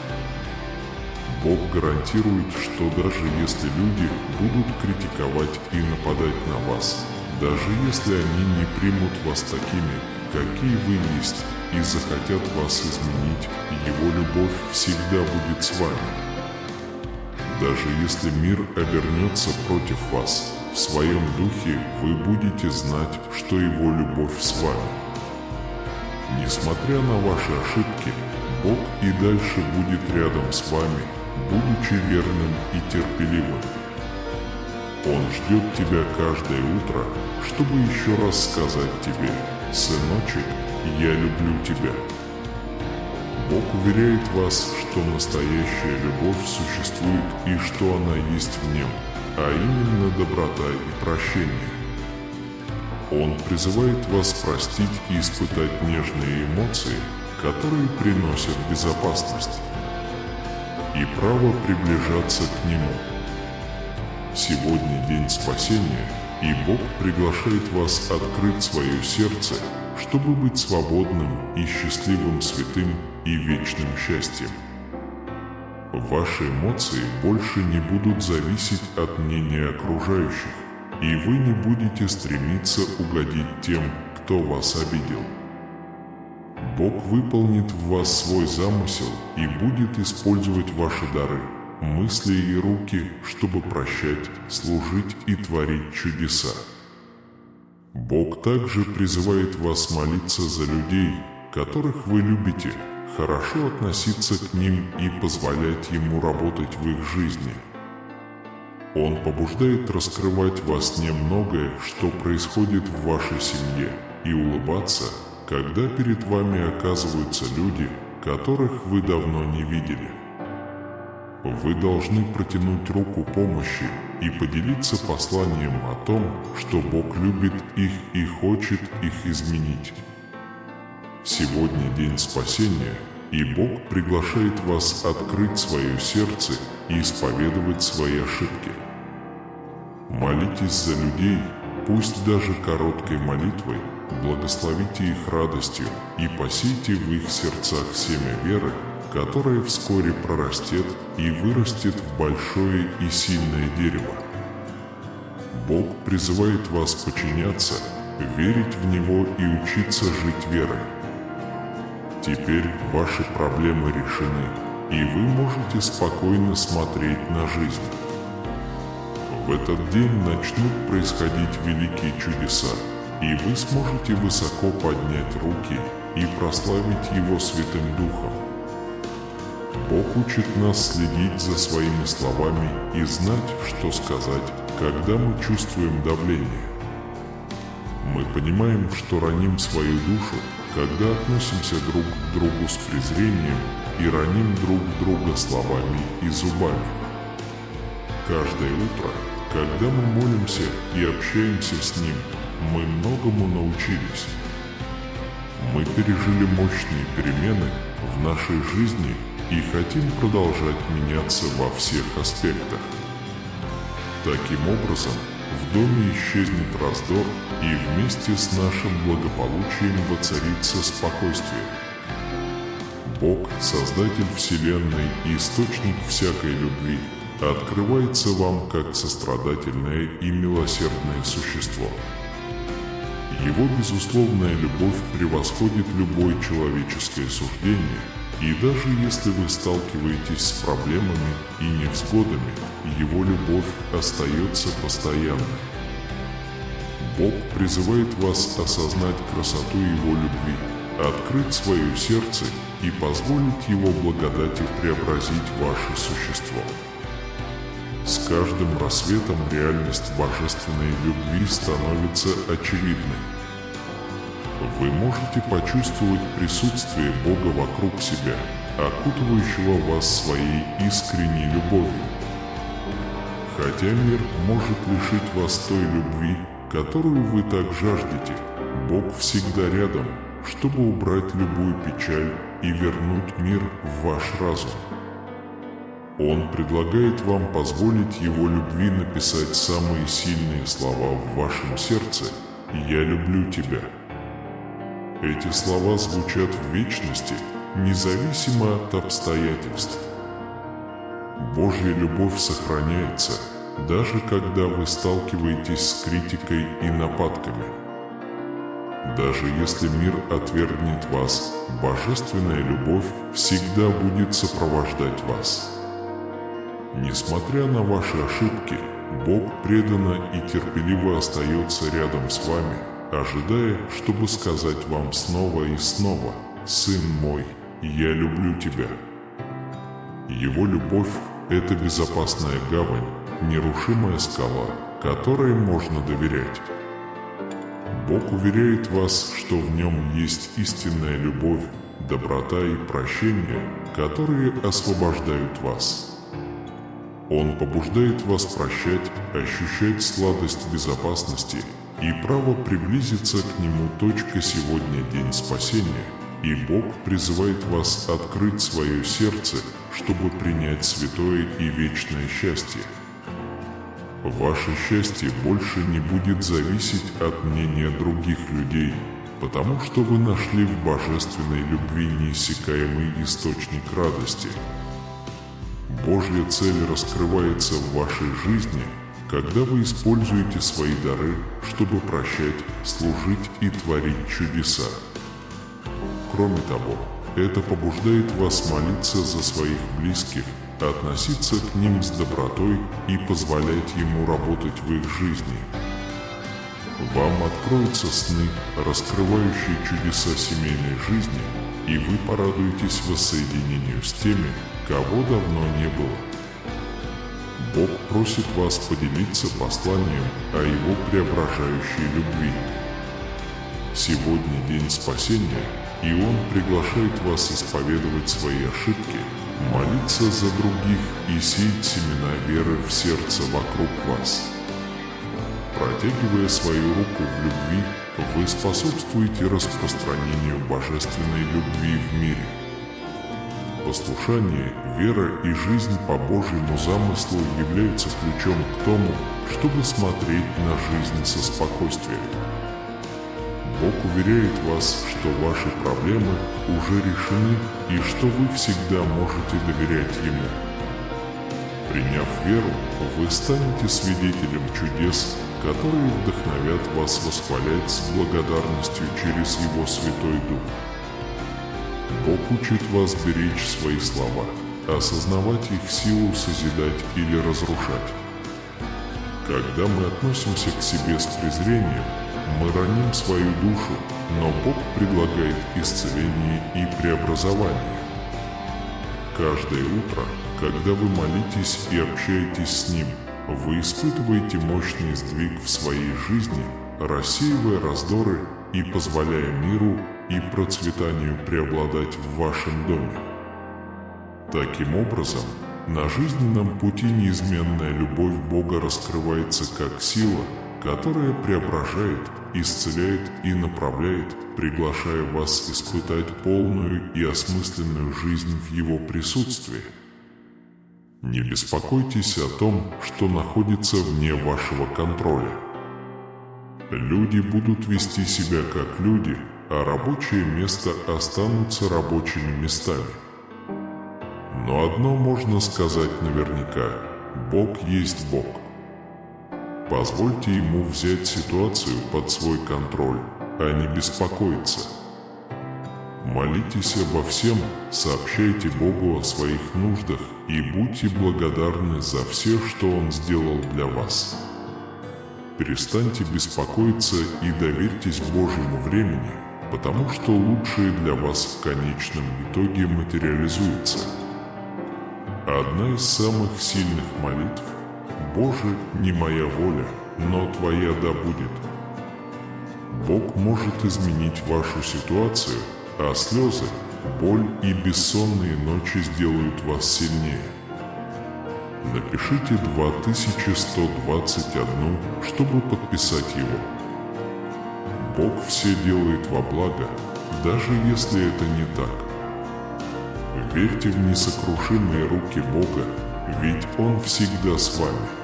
Speaker 1: Бог гарантирует, что даже если люди будут критиковать и нападать на вас, даже если они не примут вас такими, какие вы есть, и захотят вас изменить, Его любовь всегда будет с вами. Даже если мир обернется против вас, в своем духе вы будете знать, что Его любовь с вами. Несмотря на ваши ошибки, Бог и дальше будет рядом с вами, будучи верным и терпеливым. Он ждет тебя каждое утро, чтобы еще раз сказать тебе: «Сыночек, я люблю тебя». Бог уверяет вас, что настоящая любовь существует и что она есть в Нем, а именно доброта и прощение. Он призывает вас простить и испытать нежные эмоции, которые приносят безопасность, и право приближаться к Нему. Сегодня день спасения, и Бог приглашает вас открыть свое сердце, чтобы быть свободным и счастливым, святым и вечным счастьем. Ваши эмоции больше не будут зависеть от мнения окружающих, и вы не будете стремиться угодить тем, кто вас обидел. Бог выполнит в вас свой замысел и будет использовать ваши дары, мысли и руки, чтобы прощать, служить и творить чудеса. Бог также призывает вас молиться за людей, которых вы любите, хорошо относиться к ним и позволять Ему работать в их жизни. Он побуждает раскрывать во сне многое, что происходит в вашей семье, и улыбаться, когда перед вами оказываются люди, которых вы давно не видели. Вы должны протянуть руку помощи и поделиться посланием о том, что Бог любит их и хочет их изменить. Сегодня день спасения, и Бог приглашает вас открыть свое сердце и исповедовать свои ошибки. Молитесь за людей, пусть даже короткой молитвой, благословите их радостью и посейте в их сердцах семя веры, которое вскоре прорастет и вырастет в большое и сильное дерево. Бог призывает вас подчиняться, верить в Него и учиться жить верой. Теперь ваши проблемы решены, и вы можете спокойно смотреть на жизнь. В этот день начнут происходить великие чудеса, и вы сможете высоко поднять руки и прославить Его Святым Духом. Бог учит нас следить за своими словами и знать, что сказать, когда мы чувствуем давление. Мы понимаем, что раним свою душу, когда относимся друг к другу с презрением и раним друг друга словами и зубами. Каждое утро, когда мы молимся и общаемся с Ним, мы многому научились. Мы пережили мощные перемены в нашей жизни и хотим продолжать меняться во всех аспектах. Таким образом, в доме исчезнет раздор, и вместе с нашим благополучием воцарится спокойствие. Бог, Создатель Вселенной и Источник всякой любви, открывается вам как сострадательное и милосердное существо. Его безусловная любовь превосходит любое человеческое суждение, и даже если вы сталкиваетесь с проблемами и невзгодами, Его любовь остается постоянной. Бог призывает вас осознать красоту Его любви, открыть свое сердце и позволить Его благодати преобразить ваше существо. С каждым рассветом реальность божественной любви становится очевидной. Вы можете почувствовать присутствие Бога вокруг себя, окутывающего вас своей искренней любовью. Хотя мир может лишить вас той любви, которую вы так жаждете, Бог всегда рядом, чтобы убрать любую печаль и вернуть мир в ваш разум. Он предлагает вам позволить Его любви написать самые сильные слова в вашем сердце «Я люблю тебя». Эти слова звучат в вечности, независимо от обстоятельств. Божья любовь сохраняется, даже когда вы сталкиваетесь с критикой и нападками. Даже если мир отвергнет вас, божественная любовь всегда будет сопровождать вас. Несмотря на ваши ошибки, Бог преданно и терпеливо остается рядом с вами, ожидая, чтобы сказать вам снова и снова: «Сын мой, я люблю тебя». Его любовь – это безопасная гавань, нерушимая скала, которой можно доверять. Бог уверяет вас, что в нем есть истинная любовь, доброта и прощение, которые освобождают вас. Он побуждает вас прощать, ощущать сладость безопасности и право приблизиться к Нему. Сегодня день спасения, и Бог призывает вас открыть свое сердце, чтобы принять святое и вечное счастье. Ваше счастье больше не будет зависеть от мнения других людей, потому что вы нашли в божественной любви неиссякаемый источник радости. Божья цель раскрывается в вашей жизни, когда вы используете свои дары, чтобы прощать, служить и творить чудеса. Кроме того, это побуждает вас молиться за своих близких, относиться к ним с добротой и позволять Ему работать в их жизни. Вам откроются сны, раскрывающие чудеса семейной жизни, и вы порадуетесь воссоединению с теми, кого давно не было. Бог просит вас поделиться посланием о Его преображающей любви. Сегодня день спасения, и Он приглашает вас исповедовать свои ошибки, молиться за других и сеять семена веры в сердце вокруг вас. Протягивая свою руку в любви, вы способствуете распространению божественной любви в мире. Послушание, вера и жизнь по Божьему замыслу являются ключом к тому, чтобы смотреть на жизнь со спокойствием. Бог уверяет вас, что ваши проблемы уже решены и что вы всегда можете доверять Ему. Приняв веру, вы станете свидетелем чудес, которые вдохновят вас восхвалять с благодарностью через Его Святой Дух. Бог учит вас беречь свои слова, осознавать их силу созидать или разрушать. Когда мы относимся к себе с презрением, мы раним свою душу, но Бог предлагает исцеление и преобразование. Каждое утро, когда вы молитесь и общаетесь с Ним, вы испытываете мощный сдвиг в своей жизни, рассеивая раздоры и позволяя миру и процветанию преобладать в вашем доме. Таким образом, на жизненном пути неизменная любовь Бога раскрывается как сила, которая преображает, исцеляет и направляет, приглашая вас испытать полную и осмысленную жизнь в Его присутствии. Не беспокойтесь о том, что находится вне вашего контроля. Люди будут вести себя как люди, а рабочие места останутся рабочими местами. Но одно можно сказать наверняка – Бог есть Бог. Позвольте Ему взять ситуацию под свой контроль, а не беспокоиться. Молитесь обо всем, сообщайте Богу о своих нуждах и будьте благодарны за все, что Он сделал для вас. Перестаньте беспокоиться и доверьтесь Божьему времени, потому что лучшее для вас в конечном итоге материализуется. Одна из самых сильных молитв – «Боже, не моя воля, но Твоя да будет». Бог может изменить вашу ситуацию, а слезы, боль и бессонные ночи сделают вас сильнее. Напишите 2121, чтобы подписать его. Бог все делает во благо, даже если это не так. Верьте в несокрушимые руки Бога, ведь Он всегда с вами.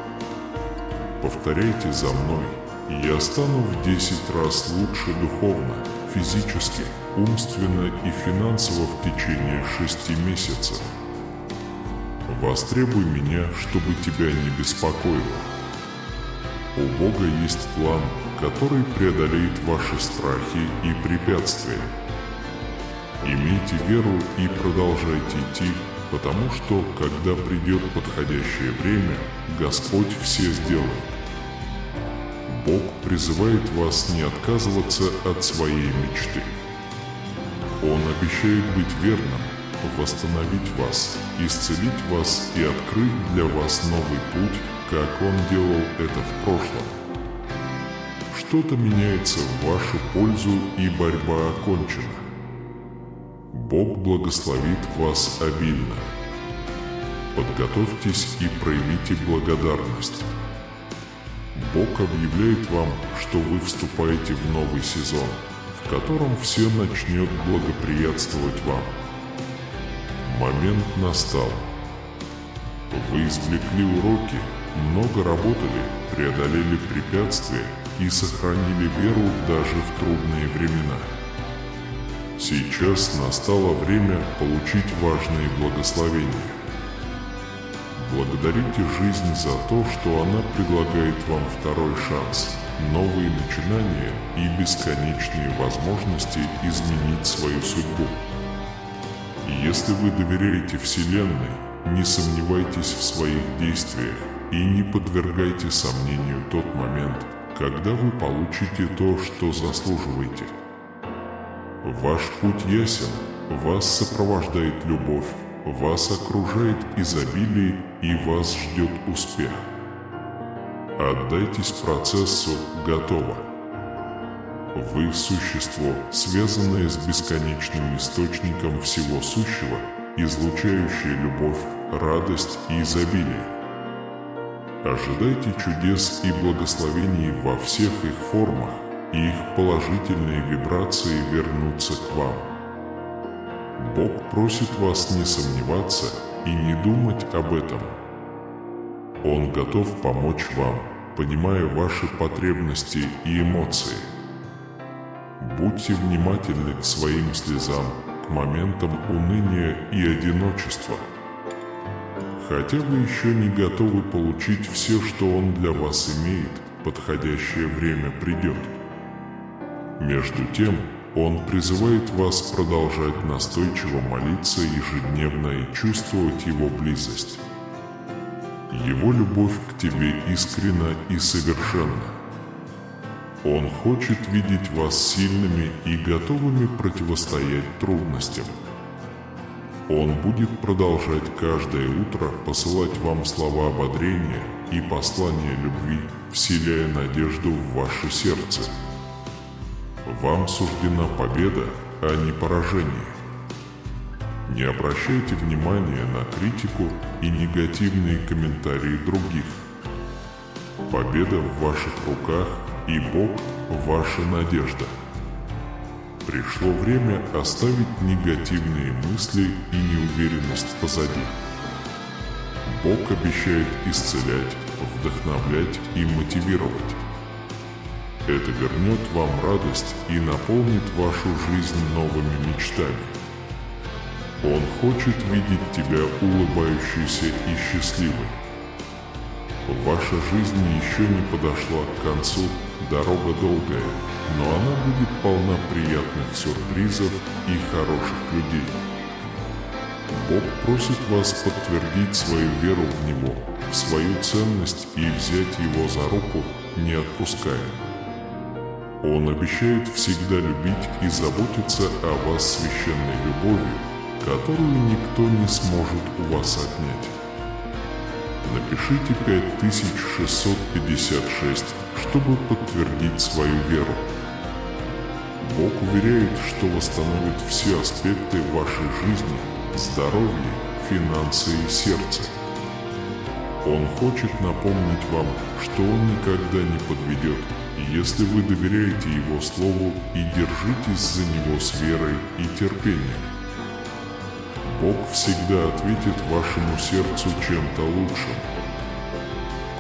Speaker 1: Повторяйте за мной, я стану в 10 раз лучше духовно, физически, умственно и финансово в течение 6 месяцев. Востребуй меня, чтобы тебя не беспокоило. У Бога есть план, который преодолеет ваши страхи и препятствия. Имейте веру и продолжайте идти, потому что, когда придет подходящее время, Господь все сделает. Бог призывает вас не отказываться от своей мечты. Он обещает быть верным, восстановить вас, исцелить вас и открыть для вас новый путь, как Он делал это в прошлом. Что-то меняется в вашу пользу, и борьба окончена. Бог благословит вас обильно. Подготовьтесь и проявите благодарность. Бог объявляет вам, что вы вступаете в новый сезон, в котором все начнет благоприятствовать вам. Момент настал. Вы извлекли уроки, много работали, преодолели препятствия и сохранили веру даже в трудные времена. Сейчас настало время получить важные благословения. Благодарите жизнь за то, что она предлагает вам второй шанс, новые начинания и бесконечные возможности изменить свою судьбу. Если вы доверяете Вселенной, не сомневайтесь в своих действиях и не подвергайте сомнению тот момент, когда вы получите то, что заслуживаете. Ваш путь ясен, вас сопровождает любовь, вас окружает изобилие и вас ждет успех. Отдайтесь процессу «Готово». Вы – существо, связанное с бесконечным источником всего сущего, излучающее любовь, радость и изобилие. Ожидайте чудес и благословений во всех их формах, и их положительные вибрации вернутся к вам. Бог просит вас не сомневаться и не думать об этом. Он готов помочь вам, понимая ваши потребности и эмоции. Будьте внимательны к своим слезам, к моментам уныния и одиночества. Хотя вы еще не готовы получить все, что Он для вас имеет, подходящее время придет. Между тем, Он призывает вас продолжать настойчиво молиться ежедневно и чувствовать Его близость. Его любовь к тебе искренна и совершенна. Он хочет видеть вас сильными и готовыми противостоять трудностям. Он будет продолжать каждое утро посылать вам слова ободрения и послания любви, вселяя надежду в ваше сердце. Вам суждена победа, а не поражение. Не обращайте внимания на критику и негативные комментарии других. Победа в ваших руках, и Бог – ваша надежда. Пришло время оставить негативные мысли и неуверенность позади. Бог обещает исцелять, вдохновлять и мотивировать. Это вернет вам радость и наполнит вашу жизнь новыми мечтами. Он хочет видеть тебя улыбающейся и счастливой. Ваша жизнь еще не подошла к концу, дорога долгая, но она будет полна приятных сюрпризов и хороших людей. Бог просит вас подтвердить свою веру в Него, в свою ценность и взять Его за руку, не отпуская. Он обещает всегда любить и заботиться о вас священной любовью, которую никто не сможет у вас отнять. Напишите 5656, чтобы подтвердить свою веру. Бог уверяет, что восстановит все аспекты вашей жизни – здоровье, финансы и сердце. Он хочет напомнить вам, что Он никогда не подведет, если вы доверяете Его Слову и держитесь за Него с верой и терпением. Бог всегда ответит вашему сердцу чем-то лучшим.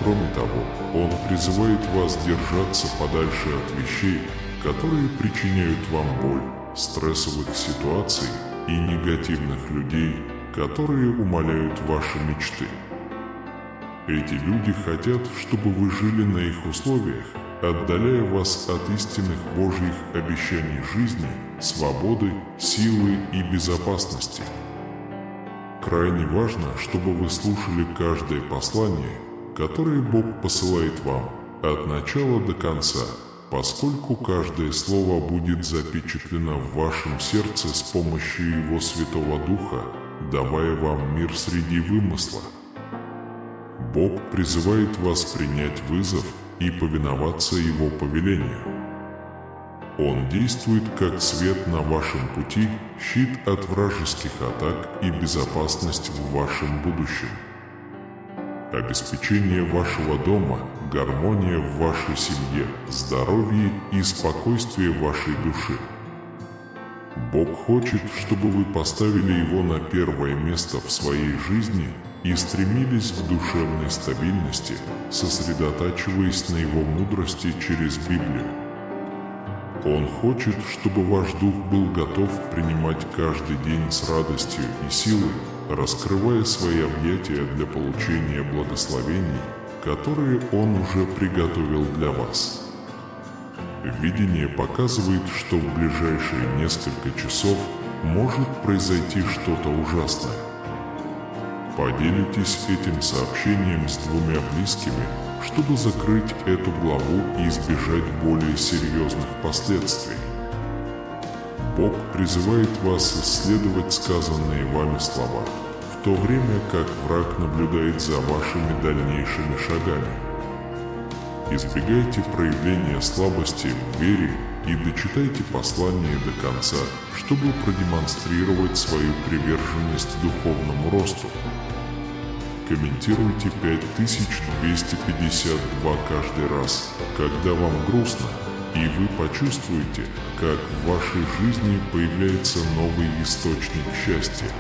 Speaker 1: Кроме того, Он призывает вас держаться подальше от вещей, которые причиняют вам боль, стрессовых ситуаций и негативных людей, которые умаляют ваши мечты. Эти люди хотят, чтобы вы жили на их условиях, отдаляя вас от истинных Божьих обещаний жизни, свободы, силы и безопасности. Крайне важно, чтобы вы слушали каждое послание, которое Бог посылает вам, от начала до конца, поскольку каждое слово будет запечатлено в вашем сердце с помощью Его Святого Духа, давая вам мир среди вымысла. Бог призывает вас принять вызов и повиноваться Его повелению. Он действует как свет на вашем пути, щит от вражеских атак и безопасность в вашем будущем. Обеспечение вашего дома, гармония в вашей семье, здоровье и спокойствие вашей души. Бог хочет, чтобы вы поставили Его на первое место в своей жизни и стремились к душевной стабильности, сосредотачиваясь на Его мудрости через Библию. Он хочет, чтобы ваш дух был готов принимать каждый день с радостью и силой, раскрывая свои объятия для получения благословений, которые Он уже приготовил для вас. Видение показывает, что в ближайшие несколько часов может произойти что-то ужасное. Поделитесь этим сообщением с двумя близкими, чтобы закрыть эту главу и избежать более серьезных последствий. Бог призывает вас исследовать сказанные вами слова, в то время как враг наблюдает за вашими дальнейшими шагами. Избегайте проявления слабости в вере и дочитайте послание до конца, чтобы продемонстрировать свою приверженность духовному росту. Комментируйте 5252 каждый раз, когда вам грустно, и вы почувствуете, как в вашей жизни появляется новый источник счастья.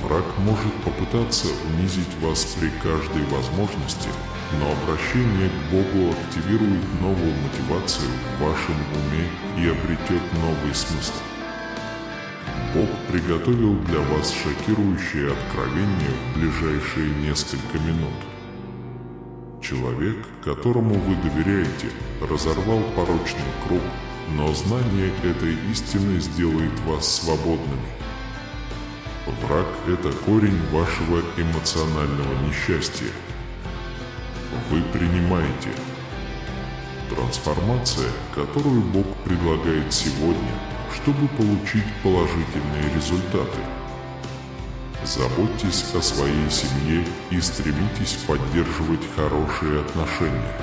Speaker 1: Враг может попытаться унизить вас при каждой возможности, но обращение к Богу активирует новую мотивацию в вашем уме и обретет новый смысл. Бог приготовил для вас шокирующее откровение в ближайшие несколько минут. Человек, которому вы доверяете, разорвал порочный круг, но знание этой истины сделает вас свободными. Враг – это корень вашего эмоционального несчастья. Вы принимаете. Трансформация, которую Бог предлагает сегодня, чтобы получить положительные результаты. Заботьтесь о своей семье и стремитесь поддерживать хорошие отношения.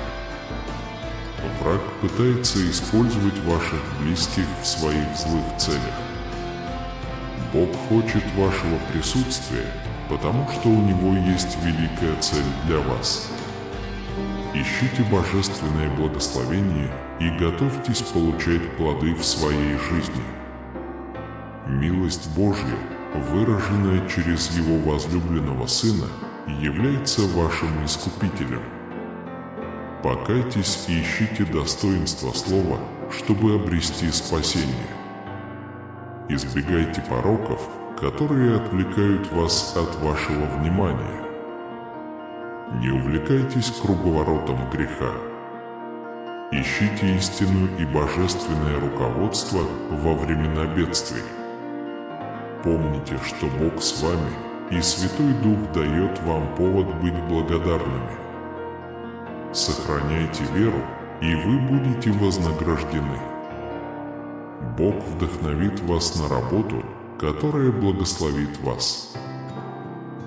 Speaker 1: Враг пытается использовать ваших близких в своих злых целях. Бог хочет вашего присутствия, потому что у Него есть великая цель для вас. Ищите божественное благословение и готовьтесь получать плоды в своей жизни. Милость Божья, выраженная через Его возлюбленного Сына, является вашим искупителем. Покайтесь и ищите достоинства Слова, чтобы обрести спасение. Избегайте пороков, которые отвлекают вас от вашего внимания. Не увлекайтесь круговоротом греха. Ищите истину и божественное руководство во времена бедствий. Помните, что Бог с вами, и Святой Дух дает вам повод быть благодарными. Сохраняйте веру, и вы будете вознаграждены. Бог вдохновит вас на работу, которая благословит вас.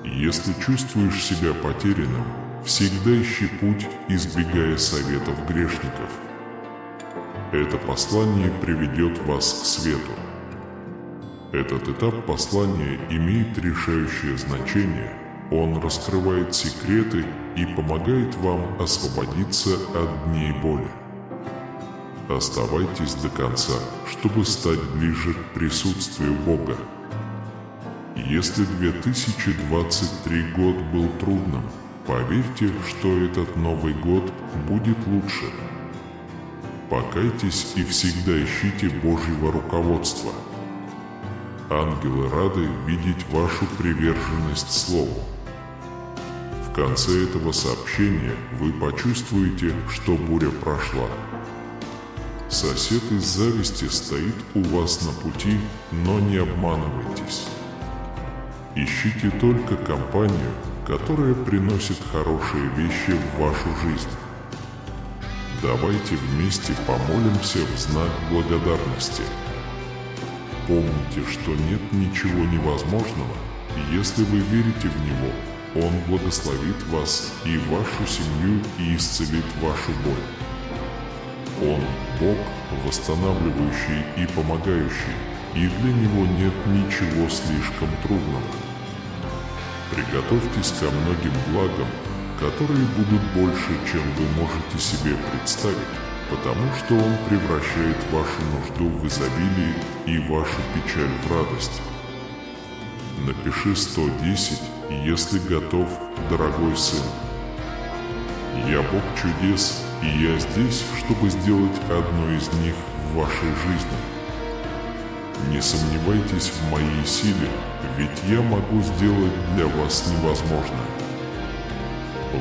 Speaker 1: Если чувствуешь себя потерянным, всегда ищи путь, избегая советов грешников. Это послание приведет вас к свету. Этот этап послания имеет решающее значение. Он раскрывает секреты и помогает вам освободиться от дней боли. Оставайтесь до конца, чтобы стать ближе к присутствию Бога. Если 2023 год был трудным, поверьте, что этот Новый год будет лучше. Покайтесь и всегда ищите Божьего руководства. Ангелы рады видеть вашу приверженность Слову. В конце этого сообщения вы почувствуете, что буря прошла. Сосед из зависти стоит у вас на пути, но не обманывайтесь. Ищите только компанию, которая приносит хорошие вещи в вашу жизнь. Давайте вместе помолимся в знак благодарности. Помните, что нет ничего невозможного, если вы верите в Него. Он благословит вас и вашу семью и исцелит вашу боль. Он – Бог, восстанавливающий и помогающий, и для Него нет ничего слишком трудного. Приготовьтесь ко многим благам, которые будут больше, чем вы можете себе представить, потому что Он превращает вашу нужду в изобилие и вашу печаль в радость. Напиши 110, если готов, дорогой сын. Я Бог чудес, и я здесь, чтобы сделать одно из них в вашей жизни. Не сомневайтесь в моей силе, ведь я могу сделать для вас невозможное.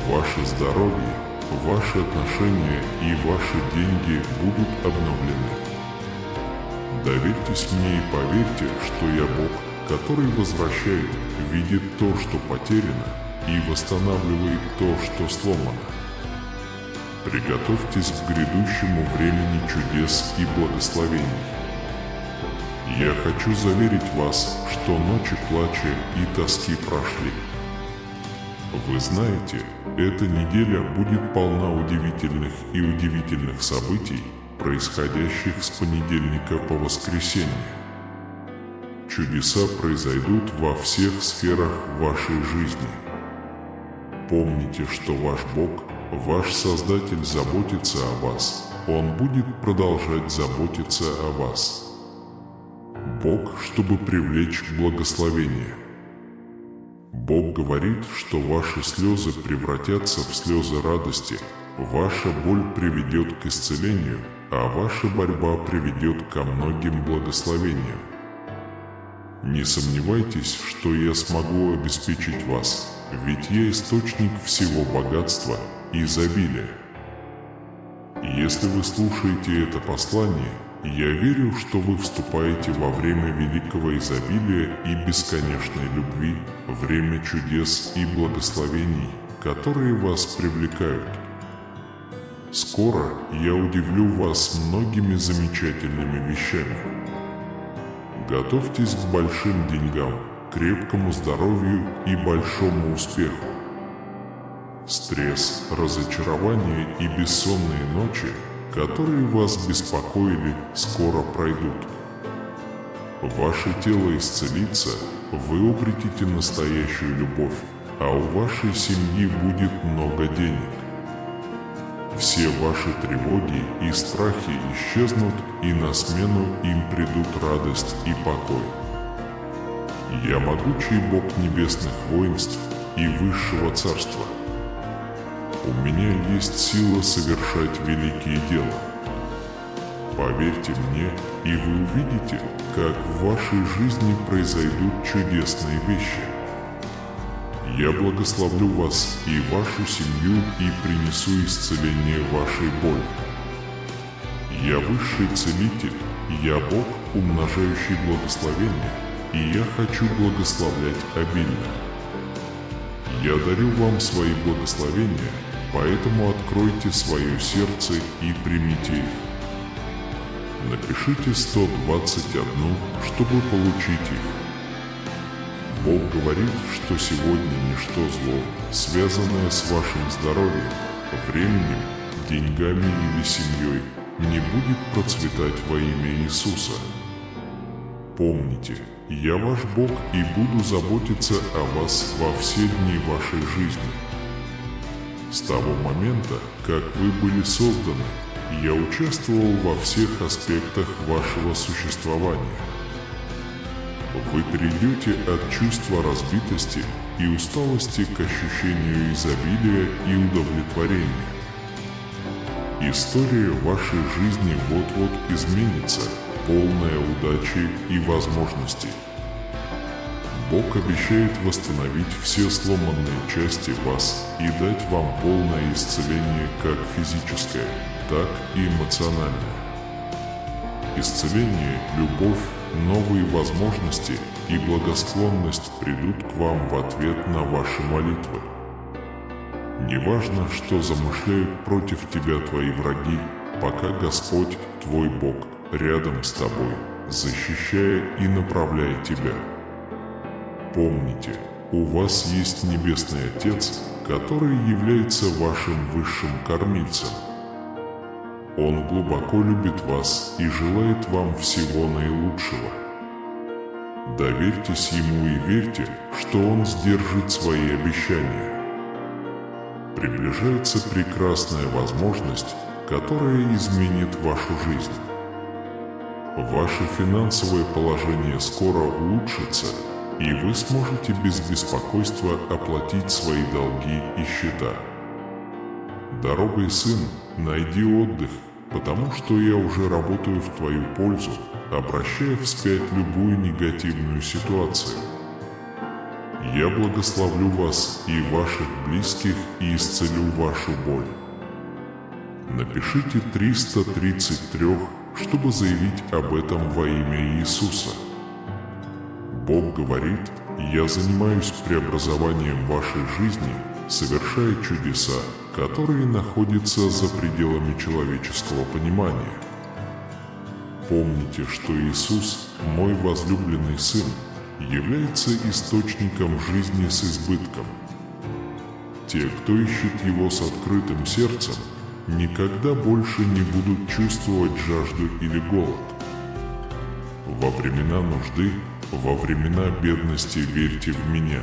Speaker 1: Ваше здоровье, ваши отношения и ваши деньги будут обновлены. Доверьтесь мне и поверьте, что я Бог, который возвращает, видит то, что потеряно, и восстанавливает то, что сломано. Приготовьтесь к грядущему времени чудес и благословений. Я хочу заверить вас, что ночи плача и тоски прошли. Вы знаете, эта неделя будет полна удивительных событий, происходящих с понедельника по воскресенье. Чудеса произойдут во всех сферах вашей жизни. Помните, что ваш Бог, ваш Создатель, заботится о вас. Он будет продолжать заботиться о вас. Бог, чтобы привлечь благословение. Бог говорит, что ваши слезы превратятся в слезы радости, ваша боль приведет к исцелению, а ваша борьба приведет ко многим благословениям. Не сомневайтесь, что я смогу обеспечить вас, ведь я источник всего богатства и изобилия. Если вы слушаете это послание, я верю, что вы вступаете во время великого изобилия и бесконечной любви, время чудес и благословений, которые вас привлекают. Скоро я удивлю вас многими замечательными вещами. Готовьтесь к большим деньгам, крепкому здоровью и большому успеху. Стресс, разочарование и бессонные ночи, которые вас беспокоили, скоро пройдут. Ваше тело исцелится, вы обретете настоящую любовь, а у вашей семьи будет много денег. Все ваши тревоги и страхи исчезнут, и на смену им придут радость и покой. Я могучий Бог небесных воинств и высшего царства. У меня есть сила совершать великие дела. Поверьте мне, и вы увидите, как в вашей жизни произойдут чудесные вещи. Я благословлю вас и вашу семью и принесу исцеление вашей боли. Я высший целитель, я Бог, умножающий благословение, и я хочу благословлять обильно. Я дарю вам свои благословения, поэтому откройте свое сердце и примите их. Напишите 121, чтобы получить их. Бог говорит, что сегодня ничто зло, связанное с вашим здоровьем, временем, деньгами или семьей, не будет процветать во имя Иисуса. Помните, я ваш Бог и буду заботиться о вас во все дни вашей жизни. С того момента, как вы были созданы, я участвовал во всех аспектах вашего существования. Вы перейдете от чувства разбитости и усталости к ощущению изобилия и удовлетворения. История вашей жизни вот-вот изменится, полная удачи и возможностей. Бог обещает восстановить все сломанные части вас и дать вам полное исцеление как физическое, так и эмоциональное. Исцеление, любовь, новые возможности и благосклонность придут к вам в ответ на ваши молитвы. Неважно, что замышляют против тебя твои враги, пока Господь, твой Бог, рядом с тобой, защищая и направляя тебя. Помните, у вас есть Небесный Отец, который является вашим высшим кормильцем. Он глубоко любит вас и желает вам всего наилучшего. Доверьтесь Ему и верьте, что Он сдержит свои обещания. Приближается прекрасная возможность, которая изменит вашу жизнь. Ваше финансовое положение скоро улучшится, и вы сможете без беспокойства оплатить свои долги и счета. Дорогой сын, найди отдых, потому что я уже работаю в твою пользу, обращая вспять любую негативную ситуацию. Я благословлю вас и ваших близких и исцелю вашу боль. Напишите 333, чтобы заявить об этом во имя Иисуса. Бог говорит, я занимаюсь преобразованием вашей жизни, совершая чудеса, которые находятся за пределами человеческого понимания. Помните, что Иисус, мой возлюбленный Сын, является источником жизни с избытком. Те, кто ищет Его с открытым сердцем, никогда больше не будут чувствовать жажду или голод. Во времена нужды, во времена бедности верьте в меня.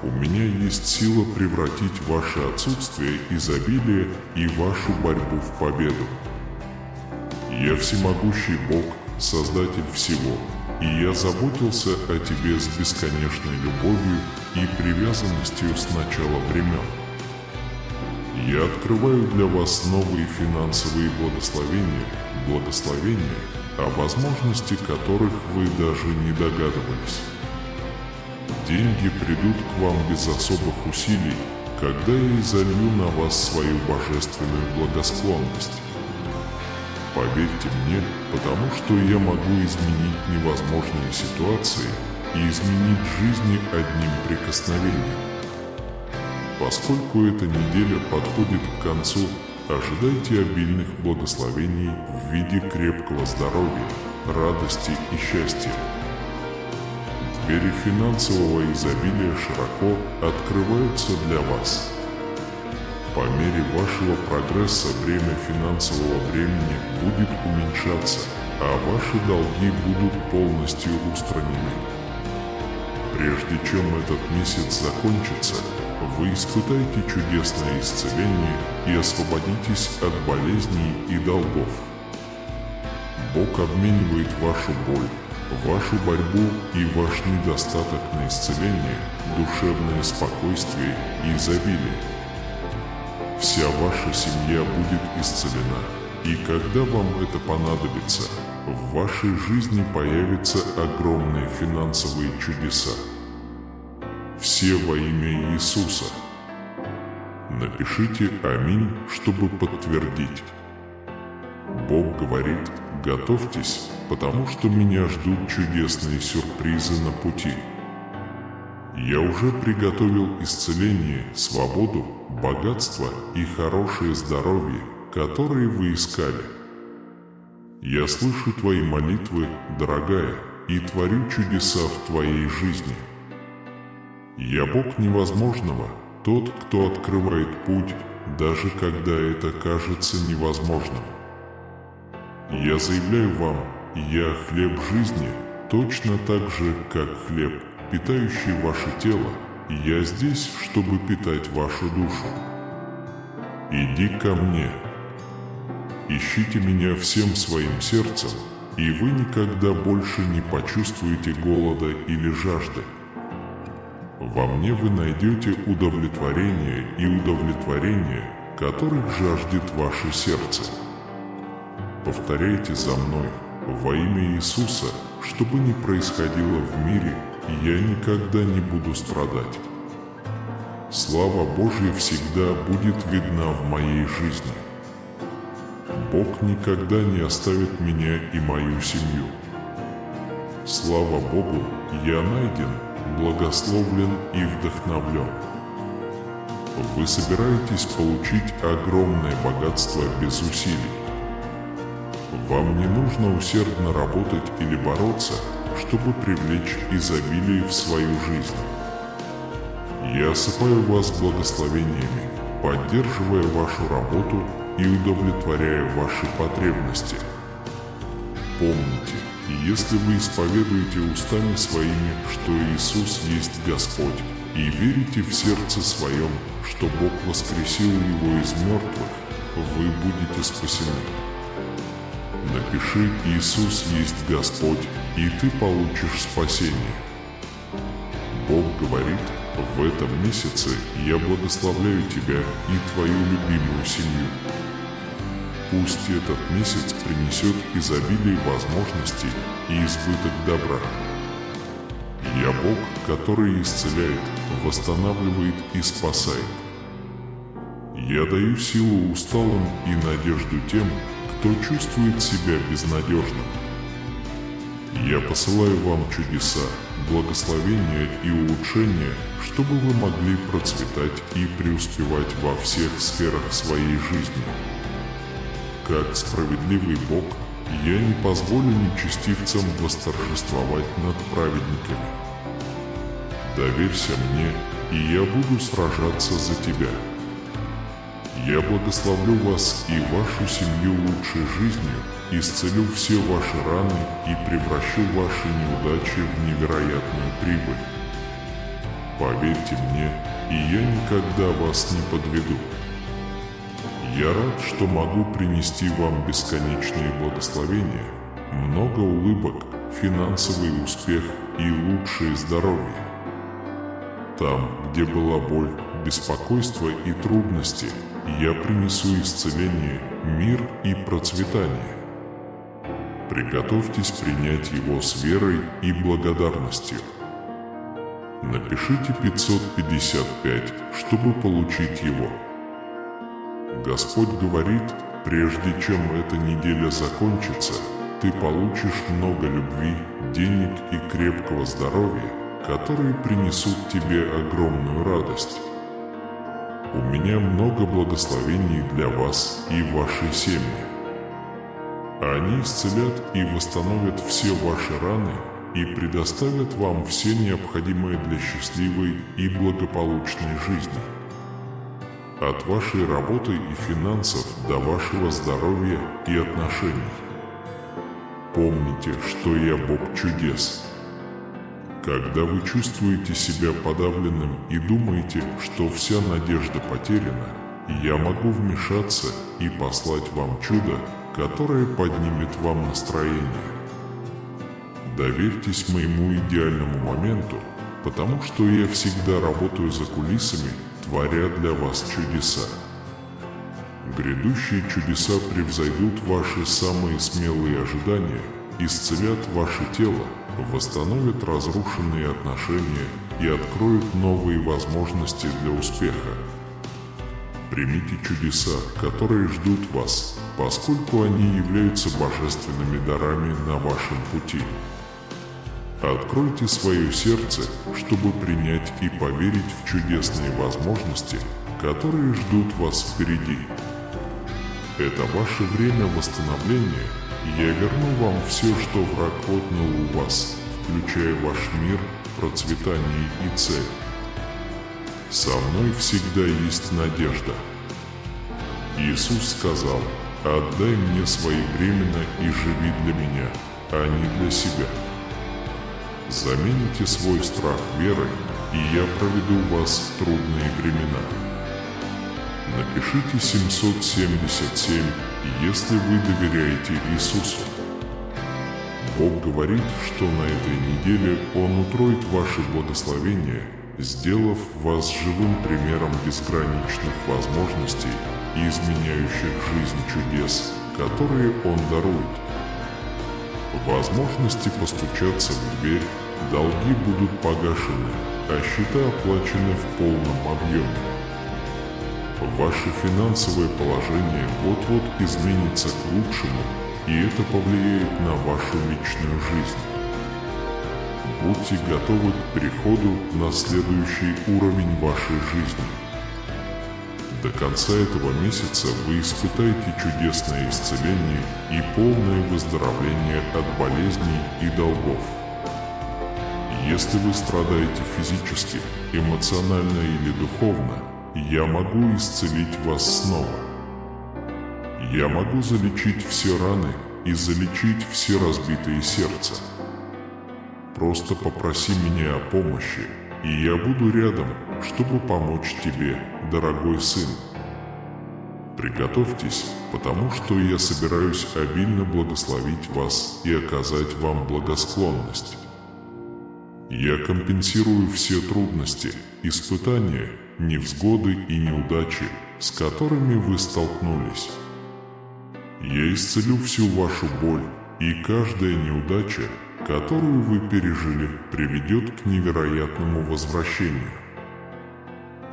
Speaker 1: У меня есть сила превратить ваше отсутствие изобилие и вашу борьбу в победу. Я всемогущий Бог, Создатель всего, и я заботился о тебе с бесконечной любовью и привязанностью с начала времен. Я открываю для вас новые финансовые благословения, о возможности которых вы даже не догадывались. Деньги придут к вам без особых усилий, когда я изолью на вас свою божественную благосклонность. Поверьте мне, потому что я могу изменить невозможные ситуации и изменить жизни одним прикосновением. Поскольку эта неделя подходит к концу, ожидайте обильных благословений в виде крепкого здоровья, радости и счастья. Двери финансового изобилия широко открываются для вас. По мере вашего прогресса время финансового времени будет уменьшаться, а ваши долги будут полностью устранены. Прежде чем этот месяц закончится, вы испытаете чудесное исцеление и освободитесь от болезней и долгов. Бог обменивает вашу боль, вашу борьбу и ваш недостаток на исцеление, душевное спокойствие и изобилие. Вся ваша семья будет исцелена, и когда вам это понадобится, в вашей жизни появятся огромные финансовые чудеса. Все во имя Иисуса. Напишите «Аминь», чтобы подтвердить. Бог говорит: готовьтесь, потому что меня ждут чудесные сюрпризы на пути. Я уже приготовил исцеление, свободу, богатство и хорошее здоровье, которые вы искали. Я слышу твои молитвы, дорогая, и творю чудеса в твоей жизни. Я Бог невозможного, тот, кто открывает путь, даже когда это кажется невозможным. Я заявляю вам, я хлеб жизни, точно так же, как хлеб, питающий ваше тело, я здесь, чтобы питать вашу душу. Иди ко мне. Ищите меня всем своим сердцем, и вы никогда больше не почувствуете голода или жажды. Во мне вы найдете удовлетворение и удовлетворение, которых жаждет ваше сердце. Повторяйте за мной: во имя Иисуса, что бы ни происходило в мире, я никогда не буду страдать. Слава Божья всегда будет видна в моей жизни. Бог никогда не оставит меня и мою семью. Слава Богу, я найден, благословлен и вдохновлен. Вы собираетесь получить огромное богатство без усилий. Вам не нужно усердно работать или бороться, чтобы привлечь изобилие в свою жизнь. Я осыпаю вас благословениями, поддерживая вашу работу и удовлетворяя ваши потребности. Помните, если вы исповедуете устами своими, что Иисус есть Господь, и верите в сердце своем, что Бог воскресил Его из мертвых, вы будете спасены. Напиши «Иисус есть Господь», и ты получишь спасение. Бог говорит: в этом месяце я благословляю тебя и твою любимую семью. Пусть этот месяц принесет изобилие возможностей и избыток добра. Я Бог, который исцеляет, восстанавливает и спасает. Я даю силу усталым и надежду тем, кто чувствует себя безнадежным. Я посылаю вам чудеса, благословения и улучшения, чтобы вы могли процветать и преуспевать во всех сферах своей жизни. Как справедливый Бог, я не позволю нечестивцам восторжествовать над праведниками. Доверься мне, и я буду сражаться за тебя. Я благословлю вас и вашу семью лучшей жизнью, исцелю все ваши раны и превращу ваши неудачи в невероятную прибыль. Поверьте мне, и я никогда вас не подведу. Я рад, что могу принести вам бесконечные благословения, много улыбок, финансовый успех и лучшее здоровье. Там, где была боль, беспокойство и трудности, я принесу исцеление, мир и процветание. Приготовьтесь принять его с верой и благодарностью. Напишите 555, чтобы получить его. Господь говорит, прежде чем эта неделя закончится, ты получишь много любви, денег и крепкого здоровья, которые принесут тебе огромную радость. У меня много благословений для вас и вашей семьи. Они исцелят и восстановят все ваши раны и предоставят вам все необходимое для счастливой и благополучной жизни. От вашей работы и финансов до вашего здоровья и отношений. Помните, что я Бог чудес. Когда вы чувствуете себя подавленным и думаете, что вся надежда потеряна, я могу вмешаться и послать вам чудо, которое поднимет вам настроение. Доверьтесь моему идеальному моменту, потому что я всегда работаю за кулисами, творя для вас чудеса. Грядущие чудеса превзойдут ваши самые смелые ожидания, исцелят ваше тело, восстановят разрушенные отношения и откроют новые возможности для успеха. Примите чудеса, которые ждут вас, поскольку они являются божественными дарами на вашем пути. Откройте свое сердце, чтобы принять и поверить в чудесные возможности, которые ждут вас впереди. Это ваше время восстановления, и я верну вам все, что враг отнял у вас, включая ваш мир, процветание и цель. Со мной всегда есть надежда. Иисус сказал: «Отдай мне свои бремена и живи для меня, а не для себя». Замените свой страх верой, и я проведу вас в трудные времена. Напишите 777, если вы доверяете Иисусу. Бог говорит, что на этой неделе Он утроит ваши благословения, сделав вас живым примером безграничных возможностей и изменяющих жизнь чудес, которые Он дарует. Возможности постучаться в дверь, долги будут погашены, а счета оплачены в полном объеме. Ваше финансовое положение вот-вот изменится к лучшему, и это повлияет на вашу личную жизнь. Будьте готовы к переходу на следующий уровень вашей жизни. До конца этого месяца вы испытаете чудесное исцеление и полное выздоровление от болезней и долгов. Если вы страдаете физически, эмоционально или духовно, я могу исцелить вас снова. Я могу залечить все раны и залечить все разбитые сердца. Просто попроси меня о помощи, и я буду рядом, чтобы помочь тебе, дорогой сын. Приготовьтесь, потому что я собираюсь обильно благословить вас и оказать вам благосклонность. Я компенсирую все трудности, испытания, невзгоды и неудачи, с которыми вы столкнулись. Я исцелю всю вашу боль, и каждая неудача, которую вы пережили, приведет к невероятному возвращению.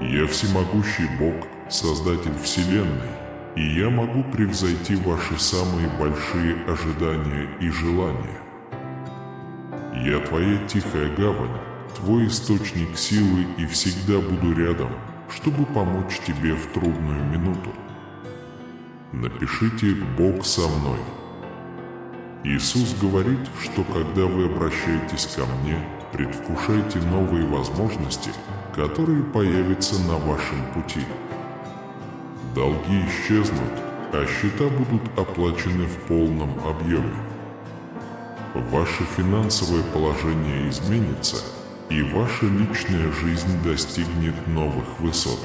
Speaker 1: Я всемогущий Бог, Создатель Вселенной, и я могу превзойти ваши самые большие ожидания и желания. Я твоя тихая гавань, твой источник силы, и всегда буду рядом, чтобы помочь тебе в трудную минуту. Напишите «Бог со мной». Иисус говорит, что когда вы обращаетесь ко мне, предвкушайте новые возможности, которые появятся на вашем пути. Долги исчезнут, а счета будут оплачены в полном объеме. Ваше финансовое положение изменится, и ваша личная жизнь достигнет новых высот.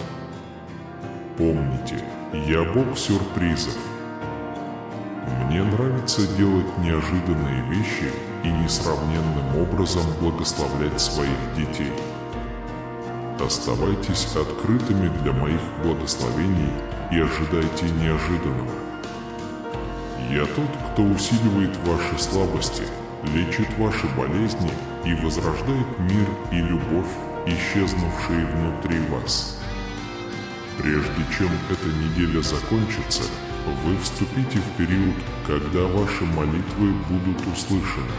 Speaker 1: Помните, я Бог сюрпризов. Мне нравится делать неожиданные вещи и несравненным образом благословлять своих детей. Оставайтесь открытыми для моих благословений и ожидайте неожиданного. Я тот, кто усиливает ваши слабости, лечит ваши болезни и возрождает мир и любовь, исчезнувшие внутри вас. Прежде чем эта неделя закончится, вы вступите в период, когда ваши молитвы будут услышаны.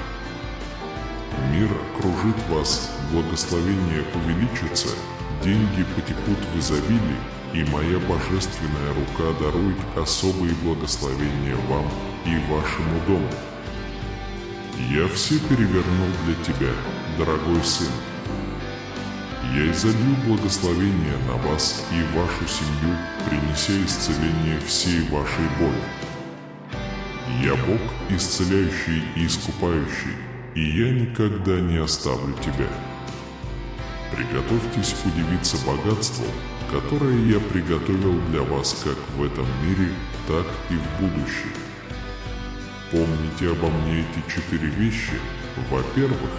Speaker 1: Мир окружит вас, благословение увеличится, деньги потекут в изобилии, и моя божественная рука дарует особые благословения вам и вашему дому. Я все перевернул для тебя, дорогой сын. Я изолью благословение на вас и вашу семью, принеся исцеление всей вашей боли. Я Бог, исцеляющий и искупающий, и я никогда не оставлю тебя. Приготовьтесь удивиться богатству, которое я приготовил для вас как в этом мире, так и в будущем. Помните обо мне эти 4 вещи. Во-первых,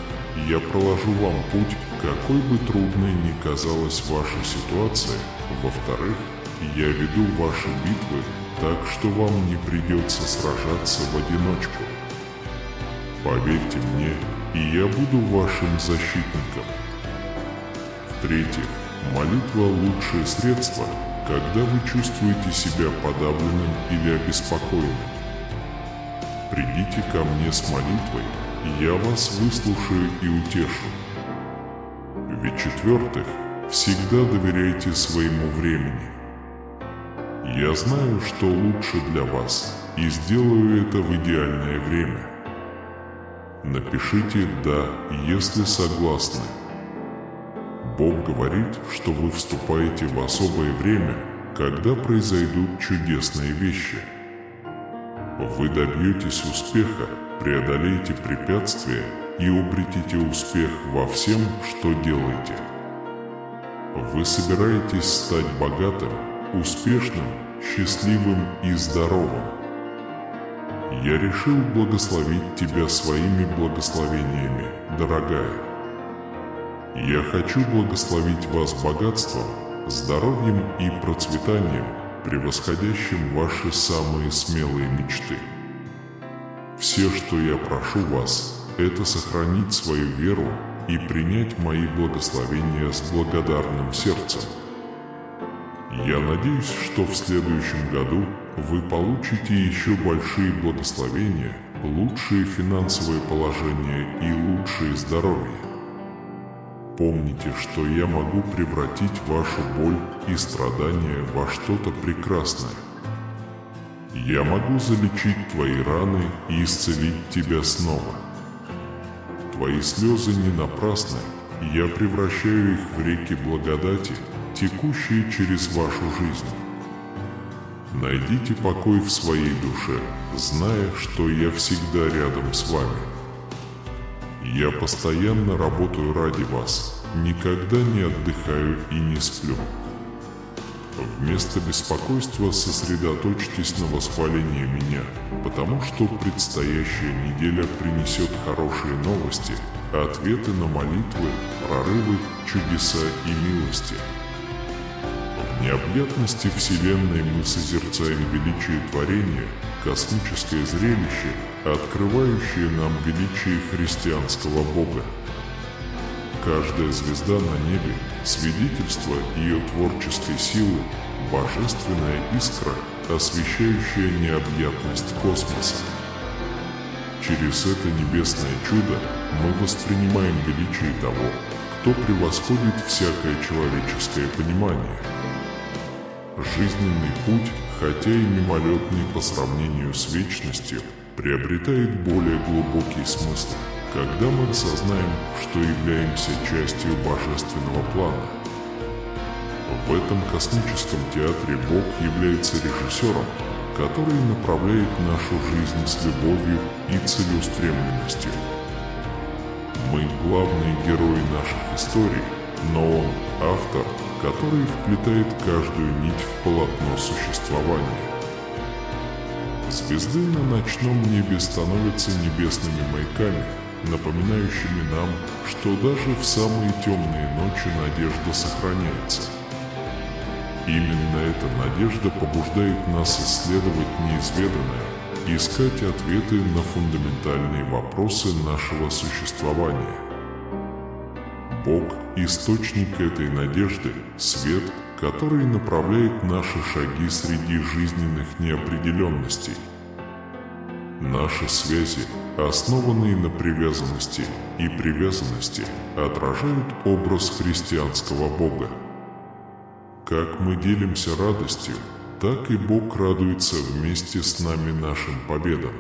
Speaker 1: я проложу вам путь, какой бы трудной ни казалась ваша ситуация. Во-вторых, я веду ваши битвы так, что вам не придется сражаться в одиночку. Поверьте мне, и я буду вашим защитником. В-третьих, молитва – лучшее средство, когда вы чувствуете себя подавленным или обеспокоенным. Придите ко мне с молитвой, и я вас выслушаю и утешу. Ведь в-четвертых, всегда доверяйте своему времени. Я знаю, что лучше для вас, и сделаю это в идеальное время. Напишите «да», если согласны. Бог говорит, что вы вступаете в особое время, когда произойдут чудесные вещи. Вы добьетесь успеха, преодолеете препятствия и обретите успех во всем, что делаете. Вы собираетесь стать богатым, успешным, счастливым и здоровым. Я решил благословить тебя своими благословениями, дорогая. Я хочу благословить вас богатством, здоровьем и процветанием, превосходящим ваши самые смелые мечты. Все, что я прошу вас, это сохранить свою веру и принять мои благословения с благодарным сердцем. Я надеюсь, что в следующем году вы получите еще большие благословения, лучшее финансовое положение и лучшее здоровье. Помните, что я могу превратить вашу боль и страдания во что-то прекрасное. Я могу залечить твои раны и исцелить тебя снова. Твои слезы не напрасны, я превращаю их в реки благодати, текущие через вашу жизнь. Найдите покой в своей душе, зная, что я всегда рядом с вами. Я постоянно работаю ради вас, никогда не отдыхаю и не сплю. Вместо беспокойства сосредоточьтесь на восхвалении меня, потому что предстоящая неделя принесет хорошие новости, ответы на молитвы, прорывы, чудеса и милости. В необъятности Вселенной мы созерцаем величие творения, космическое зрелище, открывающее нам величие христианского Бога. Каждая звезда на небе – свидетельство ее творческой силы, божественная искра, освещающая необъятность космоса. Через это небесное чудо мы воспринимаем величие того, кто превосходит всякое человеческое понимание. Жизненный путь, хотя и мимолетный по сравнению с вечностью, приобретает более глубокий смысл, когда мы осознаем, что являемся частью божественного плана. В этом космическом театре Бог является режиссером, который направляет нашу жизнь с любовью и целеустремленностью. Мы главные герои наших историй, но Он – автор, который вплетает каждую нить в полотно существования. Звезды на ночном небе становятся небесными маяками, напоминающими нам, что даже в самые темные ночи надежда сохраняется. Именно эта надежда побуждает нас исследовать неизведанное, искать ответы на фундаментальные вопросы нашего существования. Бог – источник этой надежды, свет, который направляет наши шаги среди жизненных неопределенностей. Наши связи, основанные на привязанности и привязанности, отражают образ христианского Бога. Как мы делимся радостью, так и Бог радуется вместе с нами нашим победам.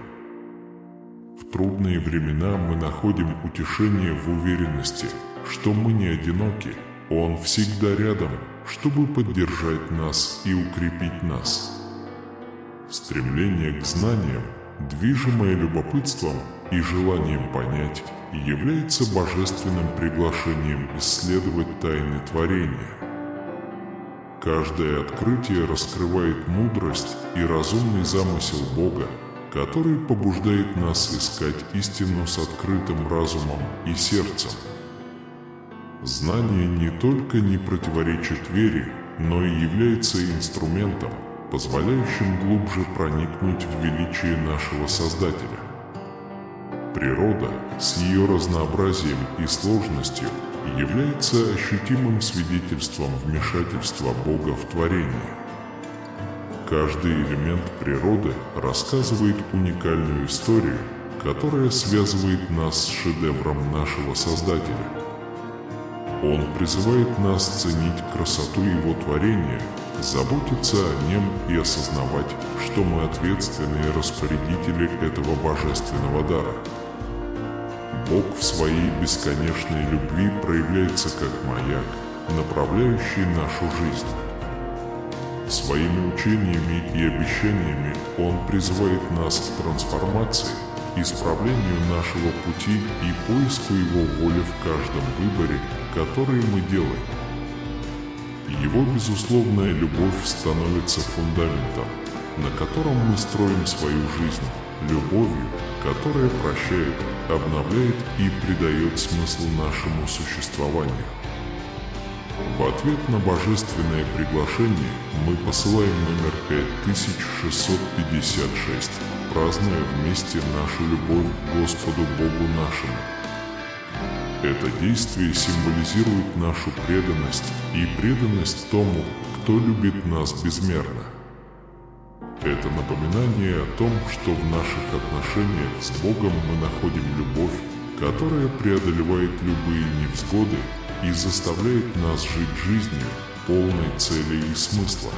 Speaker 1: В трудные времена мы находим утешение в уверенности, что мы не одиноки, Он всегда рядом, чтобы поддержать нас и укрепить нас. Стремление к знаниям, движимое любопытством и желанием понять, является божественным приглашением исследовать тайны творения. Каждое открытие раскрывает мудрость и разумный замысел Бога, который побуждает нас искать истину с открытым разумом и сердцем. Знание не только не противоречит вере, но и является инструментом, позволяющим глубже проникнуть в величие нашего Создателя. Природа с ее разнообразием и сложностью является ощутимым свидетельством вмешательства Бога в творение. Каждый элемент природы рассказывает уникальную историю, которая связывает нас с шедевром нашего Создателя. Он призывает нас ценить красоту Его творения, заботиться о нем и осознавать, что мы ответственные распорядители этого божественного дара. Бог в своей бесконечной любви проявляется как маяк, направляющий нашу жизнь. Своими учениями и обещаниями Он призывает нас к трансформации, исправлению нашего пути и поиску Его воли в каждом выборе, который мы делаем. Его безусловная любовь становится фундаментом, на котором мы строим свою жизнь, любовью, которая прощает, обновляет и придает смысл нашему существованию. В ответ на божественное приглашение мы посылаем номер 5656, празднуя вместе нашу любовь к Господу Богу нашему. Это действие символизирует нашу преданность и преданность тому, кто любит нас безмерно. Это напоминание о том, что в наших отношениях с Богом мы находим любовь, которая преодолевает любые невзгоды и заставляет нас жить жизнью, полной цели и смысла.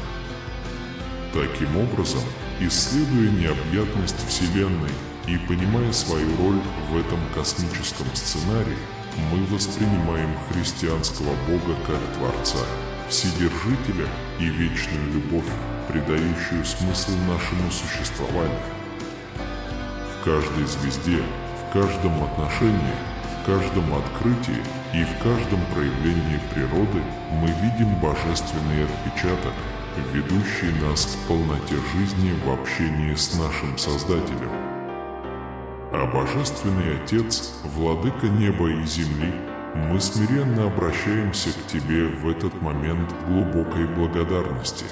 Speaker 1: Таким образом, исследуя необъятность Вселенной и понимая свою роль в этом космическом сценарии, мы воспринимаем христианского Бога как Творца, Вседержителя и вечную любовь, придающую смысл нашему существованию. В каждой звезде, в каждом отношении, в каждом открытии и в каждом проявлении природы мы видим божественный отпечаток, ведущий нас к полноте жизни в общении с нашим Создателем. А Божественный Отец, Владыка неба и земли, мы смиренно обращаемся к Тебе в этот момент глубокой благодарности.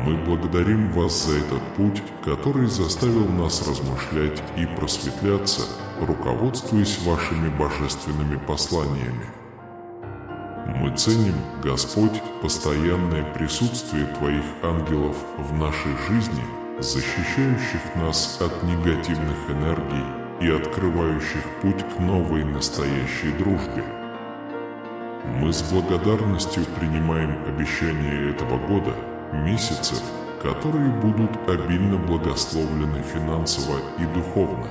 Speaker 1: Мы благодарим Вас за этот путь, который заставил нас размышлять и просветляться, руководствуясь Вашими божественными посланиями. Мы ценим, Господь, постоянное присутствие Твоих ангелов в нашей жизни, защищающих нас от негативных энергий и открывающих путь к новой настоящей дружбе. Мы с благодарностью принимаем обещания этого года, месяцев, которые будут обильно благословлены финансово и духовно.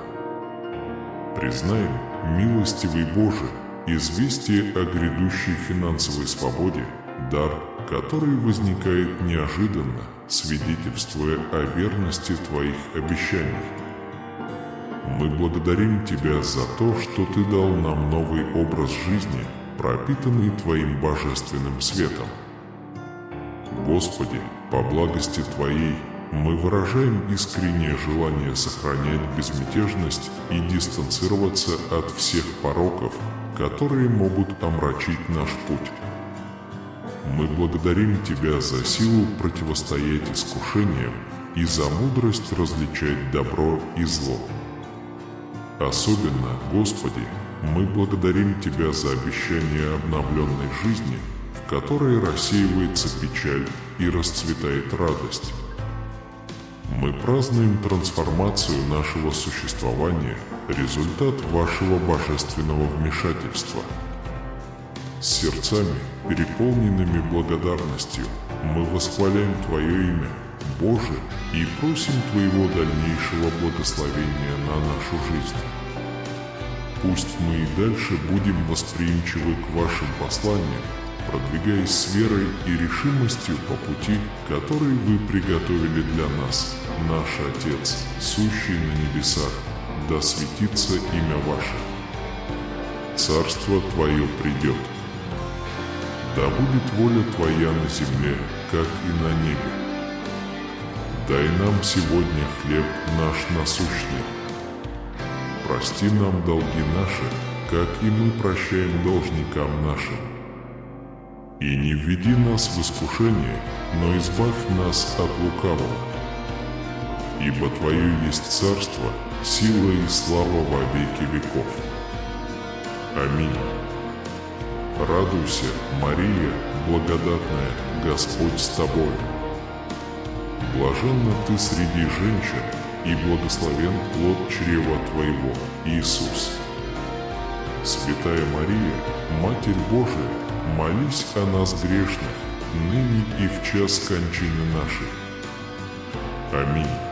Speaker 1: Признаем, милостивый Боже, известие о грядущей финансовой свободе, дар, который возникает неожиданно, свидетельствуя о верности Твоих обещаний. Мы благодарим Тебя за то, что Ты дал нам новый образ жизни, пропитанный Твоим божественным светом. Господи, по благости Твоей мы выражаем искреннее желание сохранять безмятежность и дистанцироваться от всех пороков, которые могут омрачить наш путь. Мы благодарим Тебя за силу противостоять искушениям и за мудрость различать добро и зло. Особенно, Господи, мы благодарим Тебя за обещание обновленной жизни, в которой рассеивается печаль и расцветает радость. Мы празднуем трансформацию нашего существования, результат Вашего божественного вмешательства. С сердцами, переполненными благодарностью, мы восхваляем Твое имя, Боже, и просим Твоего дальнейшего благословения на нашу жизнь. Пусть мы и дальше будем восприимчивы к Вашим посланиям, продвигаясь с верой и решимостью по пути, который Вы приготовили для нас, наш Отец, сущий на небесах, да светится имя Ваше. Царство Твое придет. Да будет воля Твоя на земле, как и на небе. Дай нам сегодня хлеб наш насущный. Прости нам долги наши, как и мы прощаем должникам нашим. И не введи нас в искушение, но избавь нас от лукавого. Ибо Твое есть царство, сила и слава во веки веков. Аминь. Радуйся, Мария, благодатная, Господь с тобой. Блаженна ты среди женщин, и благословен плод чрева Твоего, Иисус. Святая Мария, Матерь Божия, молись о нас грешных, ныне и в час кончины нашей. Аминь.